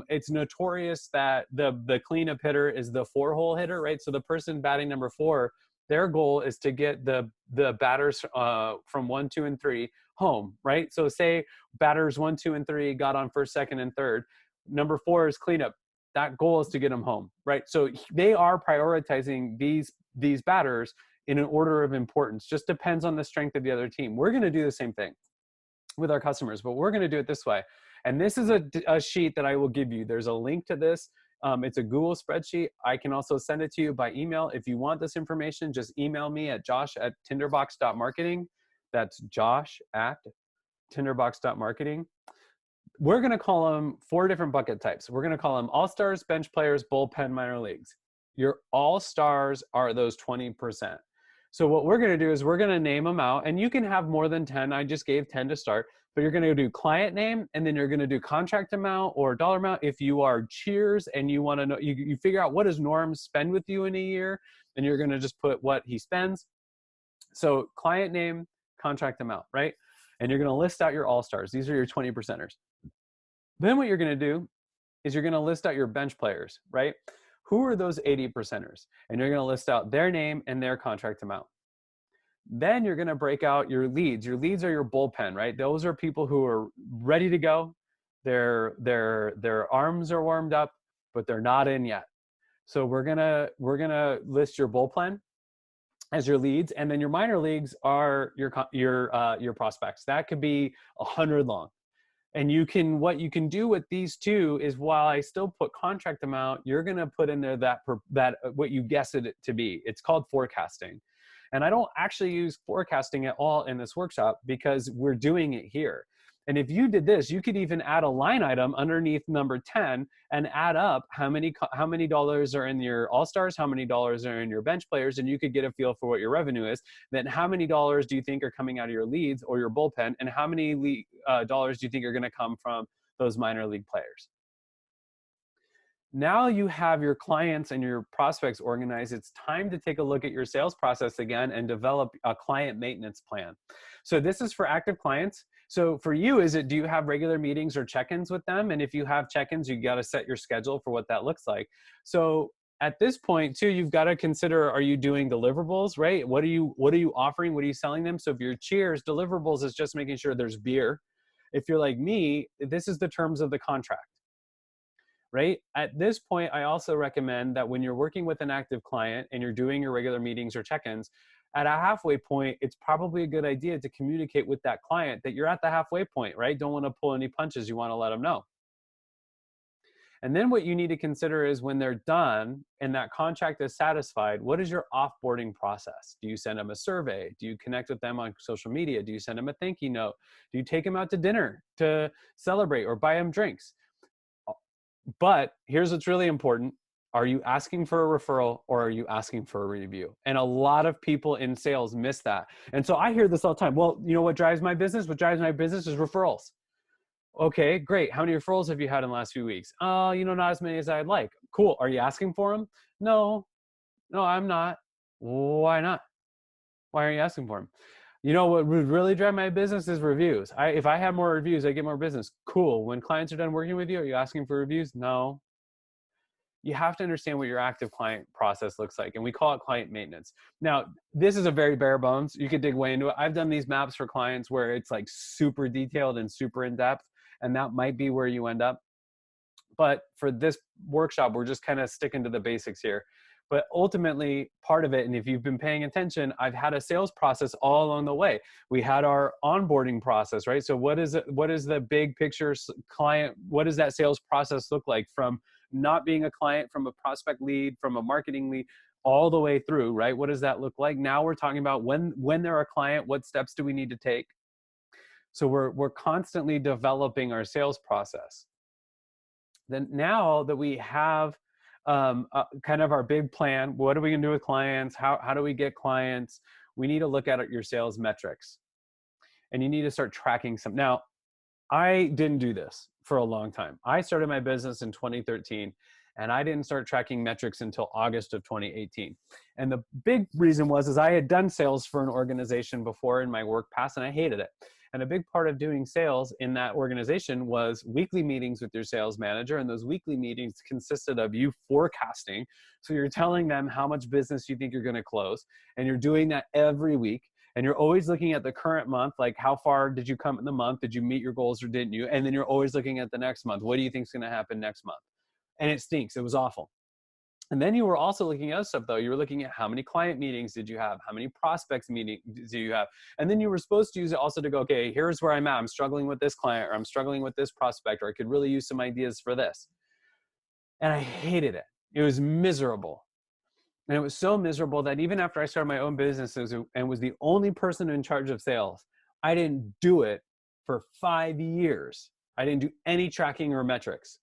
It's notorious that the cleanup hitter is the 4-hole hitter, right? So the person batting number 4, their goal is to get the batters from 1, 2, and 3 home, right? So say batters 1, 2, and 3 got on first, second, and third. Number 4 is cleanup. That goal is to get them home, right? So they are prioritizing these batters in an order of importance. Just depends on the strength of the other team. We're going to do the same thing with our customers, but we're going to do it this way. And this is a sheet that I will give you. There's a link to this. It's a Google spreadsheet. I can also send it to you by email. If you want this information, just email me at josh@tinderbox.marketing. That's josh@tinderbox.marketing. We're going to call them 4 different bucket types. We're going to call them all-stars, bench players, bullpen, minor leagues. Your all-stars are those 20%. So what we're going to do is we're going to name them out, and you can have more than 10. I just gave 10 to start, but you're going to do client name, and then you're going to do contract amount or dollar amount. If you are Cheers and you want to know, you figure out what does Norm spend with you in a year, and you're going to just put what he spends. So client name, contract amount, right? And you're going to list out your all-stars. These are your 20%ers. Then what you're going to do is you're going to list out your bench players, right? Who are those 80%ers? And you're going to list out their name and their contract amount. Then you're going to break out your leads. Your leads are your bullpen, right? Those are people who are ready to go. Their arms are warmed up, but they're not in yet. So we're gonna list your bullpen as your leads, and then your minor leagues are your prospects. That could be 100 long. And what you can do with these two is, while I still put contract amount, you're going to put in there that what you guessed it to be. It's called forecasting. And I don't actually use forecasting at all in this workshop because we're doing it here. And if you did this, you could even add a line item underneath number 10 and add up how many dollars are in your all-stars, how many dollars are in your bench players, and you could get a feel for what your revenue is. Then how many dollars do you think are coming out of your leads or your bullpen, and how many dollars do you think are going to come from those minor league players? Now you have your clients and your prospects organized. It's time to take a look at your sales process again and develop a client maintenance plan. So this is for active clients. So for you, do you have regular meetings or check-ins with them? And if you have check-ins, you got to set your schedule for what that looks like. So at this point too, you've got to consider, are you doing deliverables, right? What are you offering? What are you selling them? So if your cheers, deliverables is just making sure there's beer. If you're like me, this is the terms of the contract. Right? At this point, I also recommend that when you're working with an active client and you're doing your regular meetings or check-ins, at a halfway point, it's probably a good idea to communicate with that client that you're at the halfway point, right? Don't want to pull any punches. You want to let them know. And then what you need to consider is, when they're done and that contract is satisfied, what is your offboarding process? Do you send them a survey? Do you connect with them on social media? Do you send them a thank you note? Do you take them out to dinner to celebrate or buy them drinks? But here's what's really important. Are you asking for a referral or are you asking for a review? And a lot of people in sales miss that. And so I hear this all the time. Well, you know what drives my business? What drives my business is referrals. Okay, great. How many referrals have you had in the last few weeks? Oh, not as many as I'd like. Cool. Are you asking for them? No, I'm not. Why not? Why are you asking for them? You know what would really drive my business is reviews. If I have more reviews, I get more business. Cool. When clients are done working with you, are you asking for reviews? No. You have to understand what your active client process looks like, and we call it client maintenance. Now, this is a very bare bones. You could dig way into it. I've done these maps for clients where it's like super detailed and super in depth, and that might be where you end up. But for this workshop, we're just kind of sticking to the basics here. But ultimately, part of it, and if you've been paying attention, I've had a sales process all along the way. We had our onboarding process, right? So what is the big picture client? What does that sales process look like, from not being a client, from a prospect lead, from a marketing lead, all the way through, right? What does that look like? Now we're talking about when they're a client, what steps do we need to take? So we're constantly developing our sales process. Then now that we have kind of our big plan, what are we going to do with clients? How do we get clients? We need to look at your sales metrics, and you need to start tracking some. Now, I didn't do this for a long time. I started my business in 2013, and I didn't start tracking metrics until August of 2018. And the big reason was I had done sales for an organization before in my work past, and I hated it. And a big part of doing sales in that organization was weekly meetings with your sales manager. And those weekly meetings consisted of you forecasting. So you're telling them how much business you think you're going to close. And you're doing that every week. And you're always looking at the current month, like how far did you come in the month? Did you meet your goals or didn't you? And then you're always looking at the next month. What do you think is going to happen next month? And it stinks. It was awful. And then you were also looking at other stuff, though. You were looking at how many client meetings did you have? How many prospects meetings do you have? And then you were supposed to use it also to go, okay, here's where I'm at. I'm struggling with this client, or I'm struggling with this prospect, or I could really use some ideas for this. And I hated it. It was miserable. And it was so miserable that even after I started my own businesses and was the only person in charge of sales, I didn't do it for 5 years. I didn't do any tracking or metrics.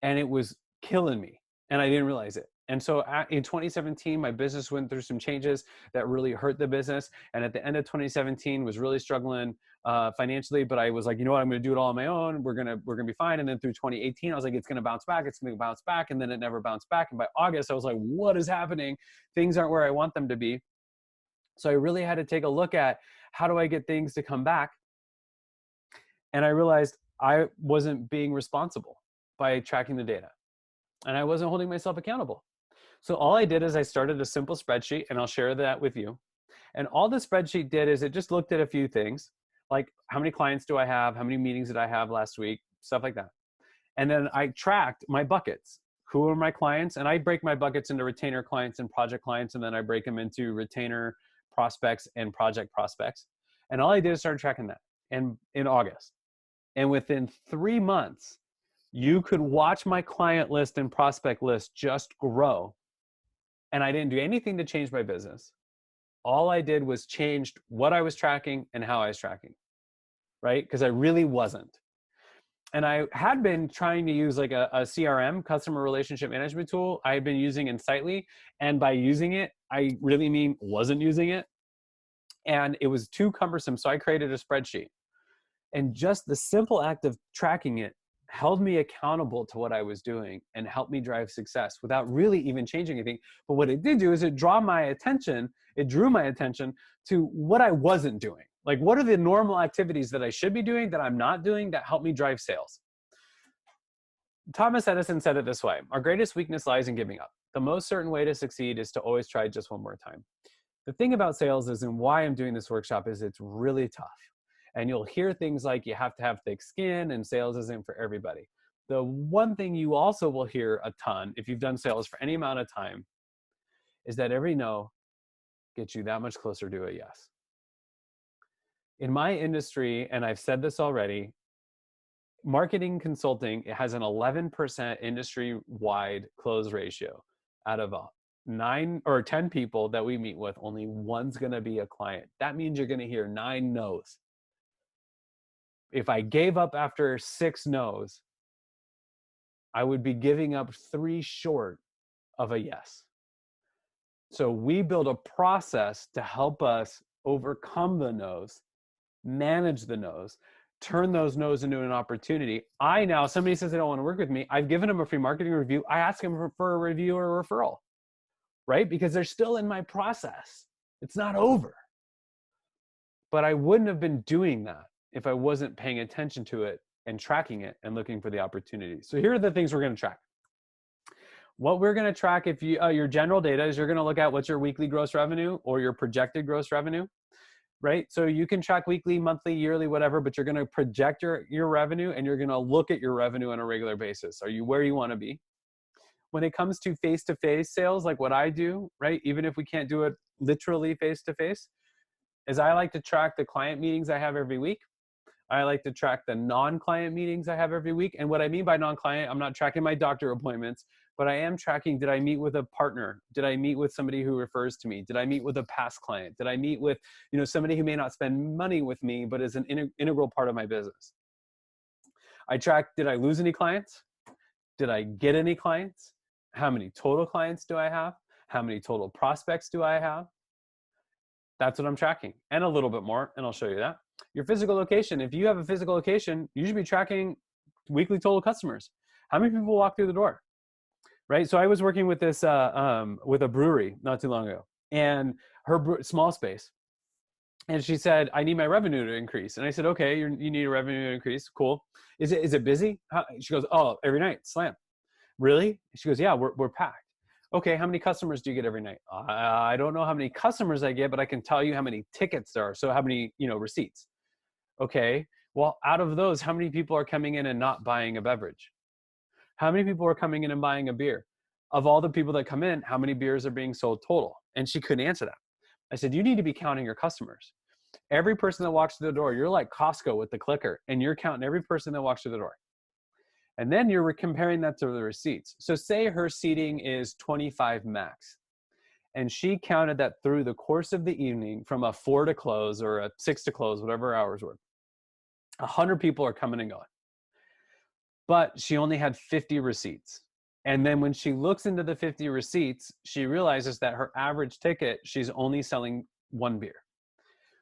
And it was killing me. And I didn't realize it. And so in 2017, my business went through some changes that really hurt the business. And at the end of 2017, was really struggling financially. But I was like, you know what, I'm going to do it all on my own. We're gonna be fine. And then through 2018, I was like, it's going to bounce back. It's going to bounce back. And then it never bounced back. And by August, I was like, what is happening? Things aren't where I want them to be. So I really had to take a look at, how do I get things to come back? And I realized I wasn't being responsible by tracking the data. And I wasn't holding myself accountable. So all I did is I started a simple spreadsheet, and I'll share that with you. And all the spreadsheet did is it just looked at a few things, like how many clients do I have? How many meetings did I have last week? Stuff like that. And then I tracked my buckets. Who are my clients? And I break my buckets into retainer clients and project clients. And then I break them into retainer prospects and project prospects. And all I did is start tracking that in August. And within 3 months, you could watch my client list and prospect list just grow. And I didn't do anything to change my business. All I did was changed what I was tracking and how I was tracking, right? Because I really wasn't. And I had been trying to use like a CRM, customer relationship management tool. I had been using Untitled, and by using it, I really mean wasn't using it. And it was too cumbersome. So I created a spreadsheet. And just the simple act of tracking it held me accountable to what I was doing and helped me drive success without really even changing anything. But what it did do is it drew my attention to what I wasn't doing. Like, what are the normal activities that I should be doing that I'm not doing that help me drive sales? Thomas Edison said it this way: our greatest weakness lies in giving up. The most certain way to succeed is to always try just one more time. The thing about sales is, and why I'm doing this workshop, is it's really tough. And you'll hear things like you have to have thick skin and sales isn't for everybody. The one thing you also will hear a ton, if you've done sales for any amount of time, is that every no gets you that much closer to a yes. In my industry, and I've said this already, marketing consulting, it has an 11% industry-wide close ratio. Out of 9 or 10 people that we meet with, only one's going to be a client. That means you're going to hear 9 no's. If I gave up after 6 no's, I would be giving up 3 short of a yes. So we build a process to help us overcome the no's, manage the no's, turn those no's into an opportunity. Somebody says they don't want to work with me. I've given them a free marketing review. I ask them for a review or a referral, right? Because they're still in my process. It's not over. But I wouldn't have been doing that if I wasn't paying attention to it and tracking it and looking for the opportunities. So here are the things we're going to track. What we're going to track, if you your general data, is you're going to look at what's your weekly gross revenue or your projected gross revenue, right? So you can track weekly, monthly, yearly, whatever, but you're going to project your revenue, and you're going to look at your revenue on a regular basis. Are you where you want to be? When it comes to face-to-face sales, like what I do, right? Even if we can't do it literally face-to-face, is I like to track the client meetings I have every week. I like to track the non-client meetings I have every week. And what I mean by non-client, I'm not tracking my doctor appointments, but I am tracking, did I meet with a partner? Did I meet with somebody who refers to me? Did I meet with a past client? Did I meet with, somebody who may not spend money with me, but is an integral part of my business? I track, did I lose any clients? Did I get any clients? How many total clients do I have? How many total prospects do I have? That's what I'm tracking, and a little bit more, and I'll show you that. Your physical location, if you have a physical location, you should be tracking weekly total customers. How many people walk through the door, right? So I was working with this, with a brewery not too long ago, and her small space. And she said, I need my revenue to increase. And I said, okay, you need a revenue to increase. Cool. Is it busy? She goes, oh, every night, slam. Really? She goes, yeah, we're packed. Okay, how many customers do you get every night? I don't know how many customers I get, but I can tell you how many tickets there are. So how many, receipts? Okay, well, out of those, how many people are coming in and not buying a beverage? How many people are coming in and buying a beer? Of all the people that come in, how many beers are being sold total? And she couldn't answer that. I said, you need to be counting your customers. Every person that walks through the door, you're like Costco with the clicker, and you're counting every person that walks through the door. And then you're comparing that to the receipts. So say her seating is 25 max. And she counted that through the course of the evening from a 4 to close or a 6 to close, whatever hours were. 100 people are coming and going. But she only had 50 receipts. And then when she looks into the 50 receipts, she realizes that her average ticket, she's only selling 1 beer.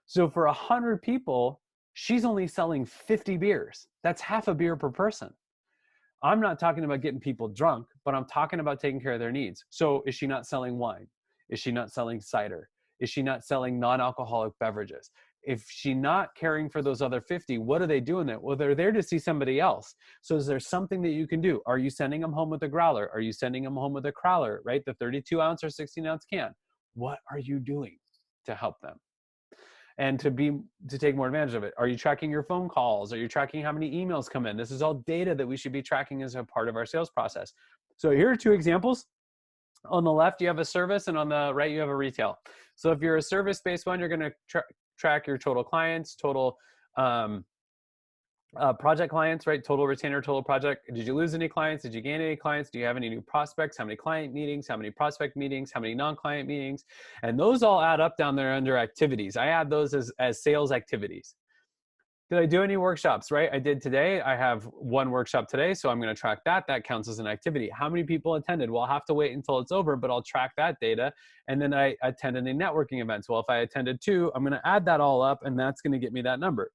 So for 100 people, she's only selling 50 beers. That's half a beer per person. I'm not talking about getting people drunk, but I'm talking about taking care of their needs. So is she not selling wine? Is she not selling cider? Is she not selling non-alcoholic beverages? If she's not caring for those other 50, what are they doing there? Well, they're there to see somebody else. So is there something that you can do? Are you sending them home with a growler? Are you sending them home with a crowler, right? The 32 ounce or 16 ounce can. What are you doing to help them? and to take more advantage of it. Are you tracking your phone calls? Are you tracking how many emails come in? This is all data that we should be tracking as a part of our sales process. So here are two examples. On the left, you have a service, and on the right, you have a retail. So if you're a service-based one, you're going to track your total clients, total project clients, right? Total retainer, total project. Did you lose any clients? Did you gain any clients? Do you have any new prospects? How many client meetings? How many prospect meetings? How many non-client meetings? And those all add up down there under activities. I add those as sales activities. Did I do any workshops, right? I did today. I have one workshop today, so I'm going to track that. That counts as an activity. How many people attended? Well, I'll have to wait until it's over, but I'll track that data. And then I attended any networking events. Well, if I attended 2, I'm going to add that all up, and that's going to get me that number.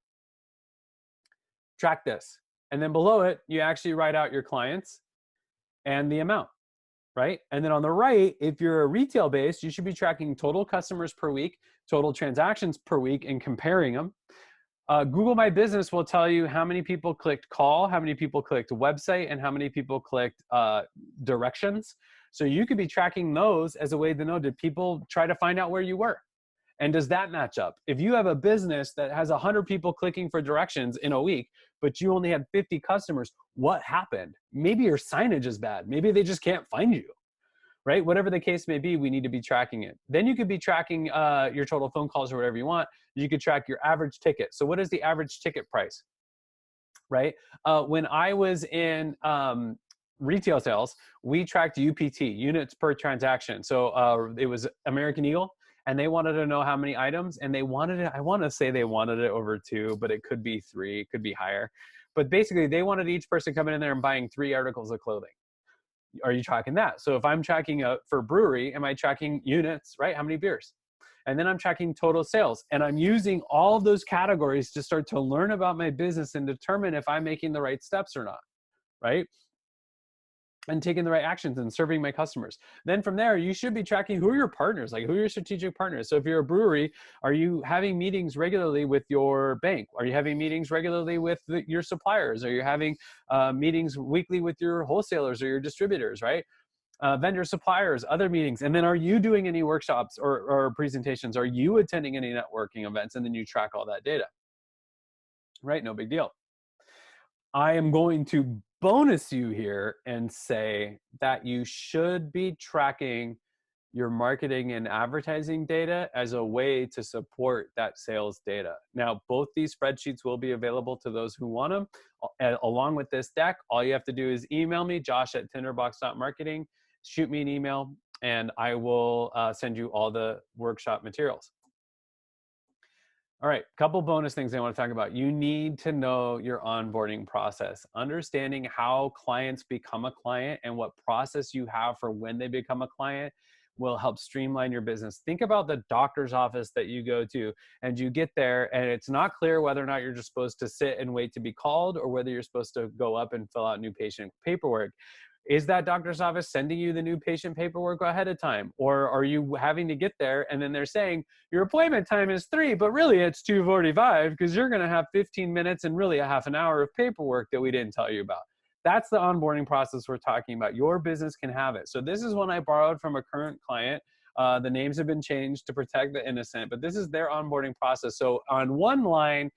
Track this. And then below it, you actually write out your clients and the amount, right? And then on the right, if you're a retail based, you should be tracking total customers per week, total transactions per week, and comparing them. Google My Business will tell you how many people clicked call, how many people clicked website, and how many people clicked directions. So you could be tracking those as a way to know, did people try to find out where you were? And does that match up? If you have a business that has 100 people clicking for directions in a week, but you only had 50 customers, what happened? Maybe your signage is bad. Maybe they just can't find you, right? Whatever the case may be, we need to be tracking it. Then you could be tracking your total phone calls or whatever you want. You could track your average ticket. So what is the average ticket price, right? When I was in retail sales, we tracked UPT, units per transaction. So it was American Eagle, and they wanted to know how many items, and they wanted it, I want to say they wanted it over 2, but it could be 3, it could be higher. But basically, they wanted each person coming in there and buying 3 articles of clothing. Are you tracking that? So if I'm tracking for brewery, am I tracking units, right? How many beers? And then I'm tracking total sales. And I'm using all of those categories to start to learn about my business and determine if I'm making the right steps or not, right? And taking the right actions and serving my customers. Then from there, you should be tracking who are your partners, like who are your strategic partners. So if you're a brewery, are you having meetings regularly with your bank? Are you having meetings regularly with your suppliers? Are you having meetings weekly with your wholesalers or your distributors, right? Vendor suppliers, other meetings. And then are you doing any workshops or presentations? Are you attending any networking events? And then you track all that data, right? No big deal. I am going to bonus you here and say that you should be tracking your marketing and advertising data as a way to support that sales data. Now, both these spreadsheets will be available to those who want them. Along with this deck, all you have to do is email me, josh@tinderbox.marketing, shoot me an email, and I will send you all the workshop materials. All right, a couple bonus things I want to talk about. You need to know your onboarding process. Understanding how clients become a client and what process you have for when they become a client will help streamline your business. Think about the doctor's office that you go to, and you get there and it's not clear whether or not you're just supposed to sit and wait to be called or whether you're supposed to go up and fill out new patient paperwork. Is that doctor's office sending you the new patient paperwork ahead of time? Or are you having to get there and then they're saying your appointment time is 3, but really it's 2:45 because you're going to have 15 minutes and really a half an hour of paperwork that we didn't tell you about. That's the onboarding process we're talking about. Your business can have it. So this is one I borrowed from a current client. The names have been changed to protect the innocent, but this is their onboarding process. So on one line,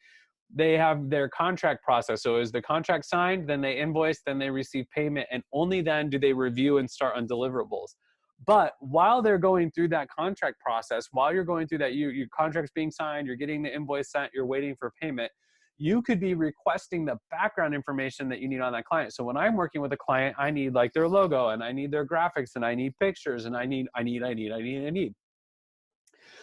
they have their contract process. So is the contract signed, then they invoice, then they receive payment, and only then do they review and start on deliverables. But while they're going through that contract process, while you're going through that, your contract's being signed, you're getting the invoice sent, you're waiting for payment, you could be requesting the background information that you need on that client. So when I'm working with a client, I need like their logo, and I need their graphics, and I need pictures, and I need.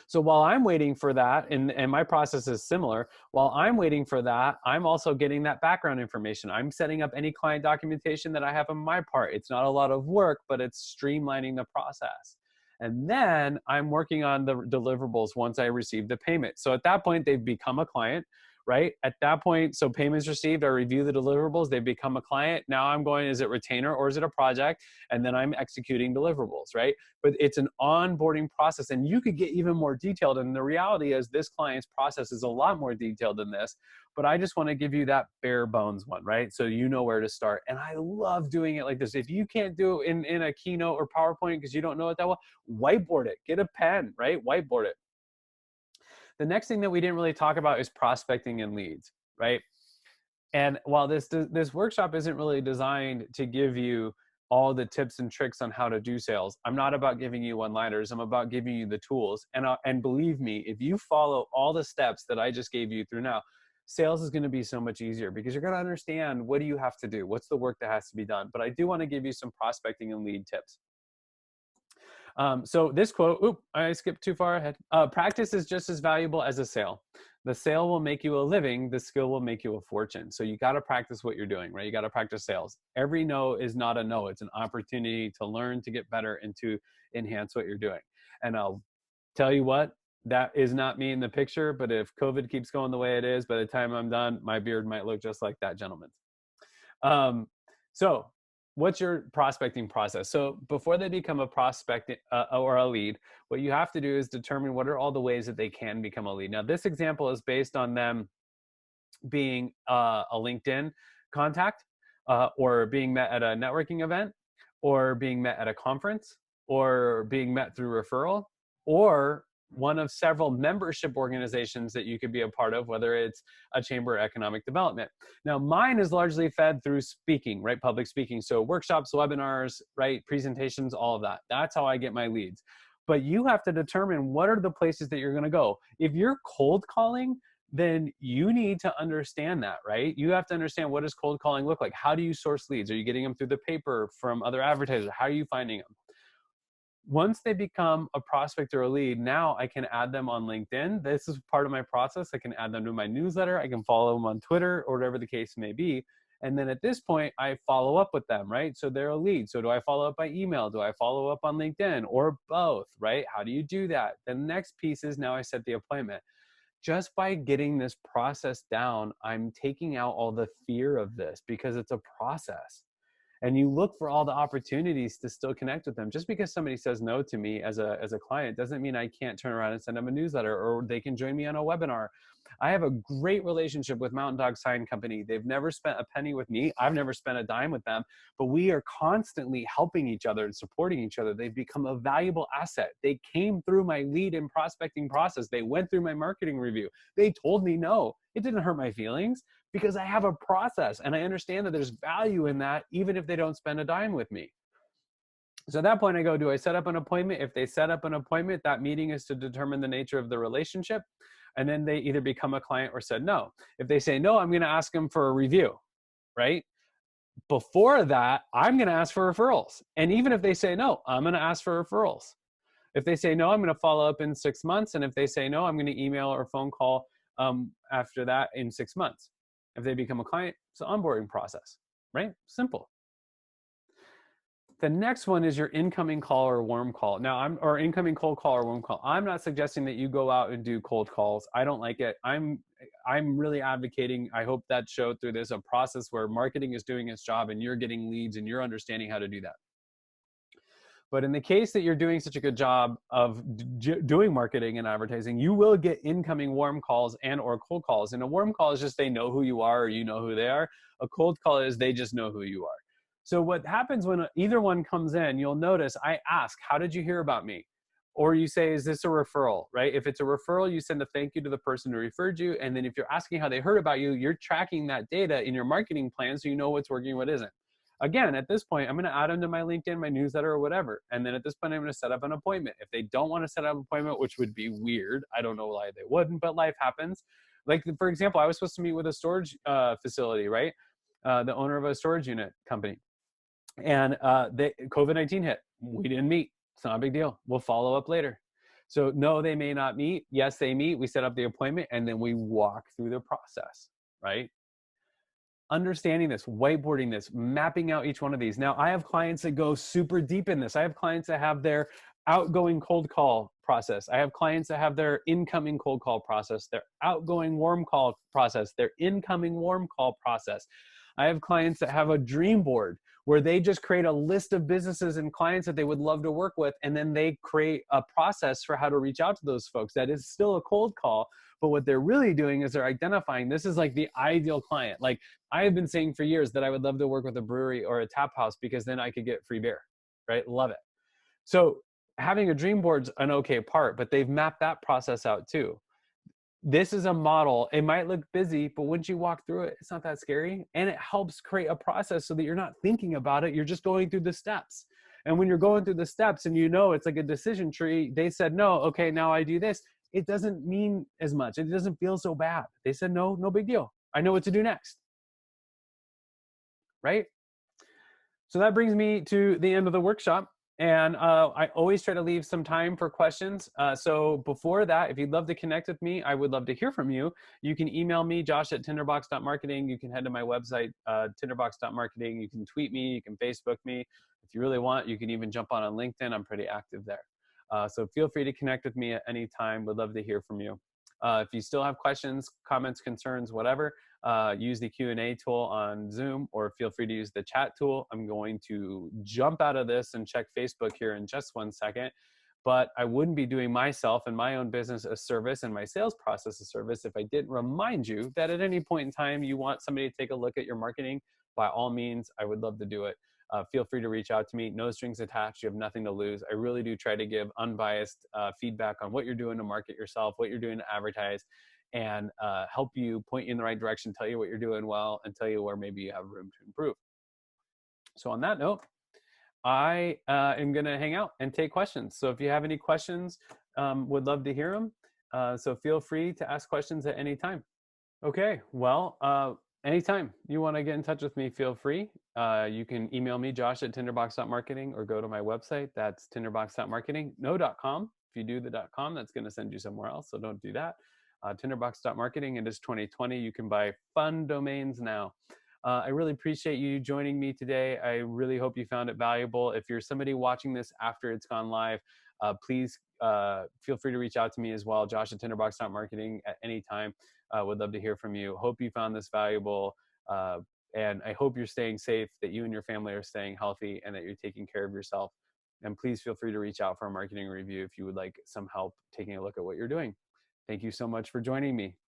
So while I'm waiting for that, and my process is similar, while I'm waiting for that, I'm also getting that background information. I'm setting up any client documentation that I have on my part. It's not a lot of work, but it's streamlining the process. And then I'm working on the deliverables once I receive the payment. So at that point, they've become a client, right? At that point, so payments received, I review the deliverables, they become a client. Now I'm going, is it retainer or is it a project? And then I'm executing deliverables, right? But it's an onboarding process, and you could get even more detailed. And the reality is this client's process is a lot more detailed than this, but I just want to give you that bare bones one, right? So you know where to start. And I love doing it like this. If you can't do it in a Keynote or PowerPoint because you don't know it that well, whiteboard it, get a pen, right? Whiteboard it. The next thing that we didn't really talk about is prospecting and leads, right? And while this workshop isn't really designed to give you all the tips and tricks on how to do sales, I'm not about giving you one-liners. I'm about giving you the tools. And believe me, if you follow all the steps that I just gave you through now, sales is going to be so much easier because you're going to understand, what do you have to do? What's the work that has to be done? But I do want to give you some prospecting and lead tips. So this quote, I skipped too far ahead. Practice is just as valuable as a sale. The sale will make you a living. The skill will make you a fortune. So you got to practice what you're doing, right? You got to practice sales. Every no is not a no. It's an opportunity to learn, to get better, and to enhance what you're doing. And I'll tell you what, that is not me in the picture, but if COVID keeps going the way it is, by the time I'm done, my beard might look just like that gentleman's. So what's your prospecting process? So before they become a prospect or a lead, what you have to do is determine what are all the ways that they can become a lead. Now, this example is based on them being a LinkedIn contact, or being met at a networking event, or being met at a conference, or being met through referral, or one of several membership organizations that you could be a part of, whether it's a chamber of economic development. Now, mine is largely fed through speaking, right? Public speaking. So workshops, webinars, right? Presentations, all of that. That's how I get my leads. But you have to determine what are the places that you're going to go. If you're cold calling, then you need to understand that, right? You have to understand, what does cold calling look like? How do you source leads? Are you getting them through the paper, from other advertisers? How are you finding them? Once they become a prospect or a lead, now I can add them on LinkedIn. This is part of my process. I can add them to my newsletter. I can follow them on Twitter, or whatever the case may be. And then at this point, I follow up with them, right? So they're a lead. So do I follow up by email? Do I follow up on LinkedIn, or both, right? How do you do that? The next piece is, now I set the appointment. Just by getting this process down, I'm taking out all the fear of this, because it's a process. And you look for all the opportunities to still connect with them. Just because somebody says no to me as a client doesn't mean I can't turn around and send them a newsletter, or they can join me on a webinar. I have a great relationship with Mountain Dog Sign Company. They've never spent a penny with me. I've never spent a dime with them, but we are constantly helping each other and supporting each other. They've become a valuable asset. They came through my lead and prospecting process. They went through my marketing review. They told me no. It didn't hurt my feelings, because I have a process and I understand that there's value in that, even if they don't spend a dime with me. So at that point, I go, do I set up an appointment? If they set up an appointment, that meeting is to determine the nature of the relationship. And then they either become a client or said no. If they say no, I'm going to ask them for a review, right? Before that, I'm going to ask for referrals. And even if they say no, I'm going to ask for referrals. If they say no, I'm going to follow up in 6 months. And if they say no, I'm going to email or phone call after that in 6 months. If they become a client, it's an onboarding process, right? Simple. The next one is your incoming call or warm call. Now, or incoming cold call or warm call. I'm not suggesting that you go out and do cold calls. I don't like it. I'm really advocating, I hope that showed through this, a process where marketing is doing its job and you're getting leads and you're understanding how to do that. But in the case that you're doing such a good job of doing marketing and advertising, you will get incoming warm calls and or cold calls. And a warm call is just they know who you are, or you know who they are. A cold call is they just know who you are. So what happens when either one comes in, you'll notice I ask, how did you hear about me? Or you say, is this a referral, right? If it's a referral, you send a thank you to the person who referred you. And then if you're asking how they heard about you, you're tracking that data in your marketing plan so you know what's working and what isn't. Again, at this point, I'm going to add them to my LinkedIn, my newsletter, or whatever. And then at this point, I'm going to set up an appointment. If they don't want to set up an appointment, which would be weird, I don't know why they wouldn't, but life happens. Like, for example, I was supposed to meet with a storage facility, right? The owner of a storage unit company. And COVID-19 hit. We didn't meet. It's not a big deal. We'll follow up later. So no, they may not meet. Yes, they meet. We set up the appointment, and then we walk through the process, right? Understanding this, whiteboarding this, mapping out each one of these. Now, I have clients that go super deep in this. I have clients that have their outgoing cold call process. I have clients that have their incoming cold call process, their outgoing warm call process, their incoming warm call process. I have clients that have a dream board where they just create a list of businesses and clients that they would love to work with, and then they create a process for how to reach out to those folks. That is still a cold call, but what they're really doing is they're identifying this is like the ideal client. Like, I have been saying for years that I would love to work with a brewery or a tap house because then I could get free beer, right? Love it. So having a dream board's an okay part, but they've mapped that process out too. This is a model. It might look busy, but once you walk through it, it's not that scary. And it helps create a process so that you're not thinking about it. You're just going through the steps. And when you're going through the steps and you know it's like a decision tree, they said no, okay, now I do this. It doesn't mean as much. It doesn't feel so bad. They said no, no big deal. I know what to do next. Right? So that brings me to the end of the workshop. And I always try to leave some time for questions. So before that, if you'd love to connect with me, I would love to hear from you. You can email me, josh@tinderbox.marketing. You can head to my website, tinderbox.marketing. You can tweet me. You can Facebook me. If you really want, you can even jump on LinkedIn. I'm pretty active there. So feel free to connect with me at any time. Would love to hear from you. If you still have questions, comments, concerns, whatever, use the Q&A tool on Zoom, or feel free to use the chat tool. I'm going to jump out of this and check Facebook here in just 1 second. But I wouldn't be doing myself and my own business a service and my sales process a service if I didn't remind you that at any point in time you want somebody to take a look at your marketing. By all means, I would love to do it. Feel free to reach out to me. No strings attached. You have nothing to lose. I really do try to give unbiased feedback on what you're doing to market yourself, what you're doing to advertise, and help you, point you in the right direction, tell you what you're doing well, and tell you where maybe you have room to improve. So on that note, I am going to hang out and take questions. So if you have any questions, would love to hear them. So feel free to ask questions at any time. Okay, well, anytime you want to get in touch with me, feel free. You can email me, josh@tinderbox.marketing, or go to my website. That's tinderbox.marketing. No .com. If you do the .com, that's going to send you somewhere else, so don't do that. Tinderbox.marketing. It is 2020. You can buy fun domains now. I really appreciate you joining me today. I really hope you found it valuable. If you're somebody watching this after it's gone live, please feel free to reach out to me as well, josh@tinderbox.marketing at any time. Would love to hear from you. Hope you found this valuable. And I hope you're staying safe, that you and your family are staying healthy, and that you're taking care of yourself. And please feel free to reach out for a marketing review if you would like some help taking a look at what you're doing. Thank you so much for joining me.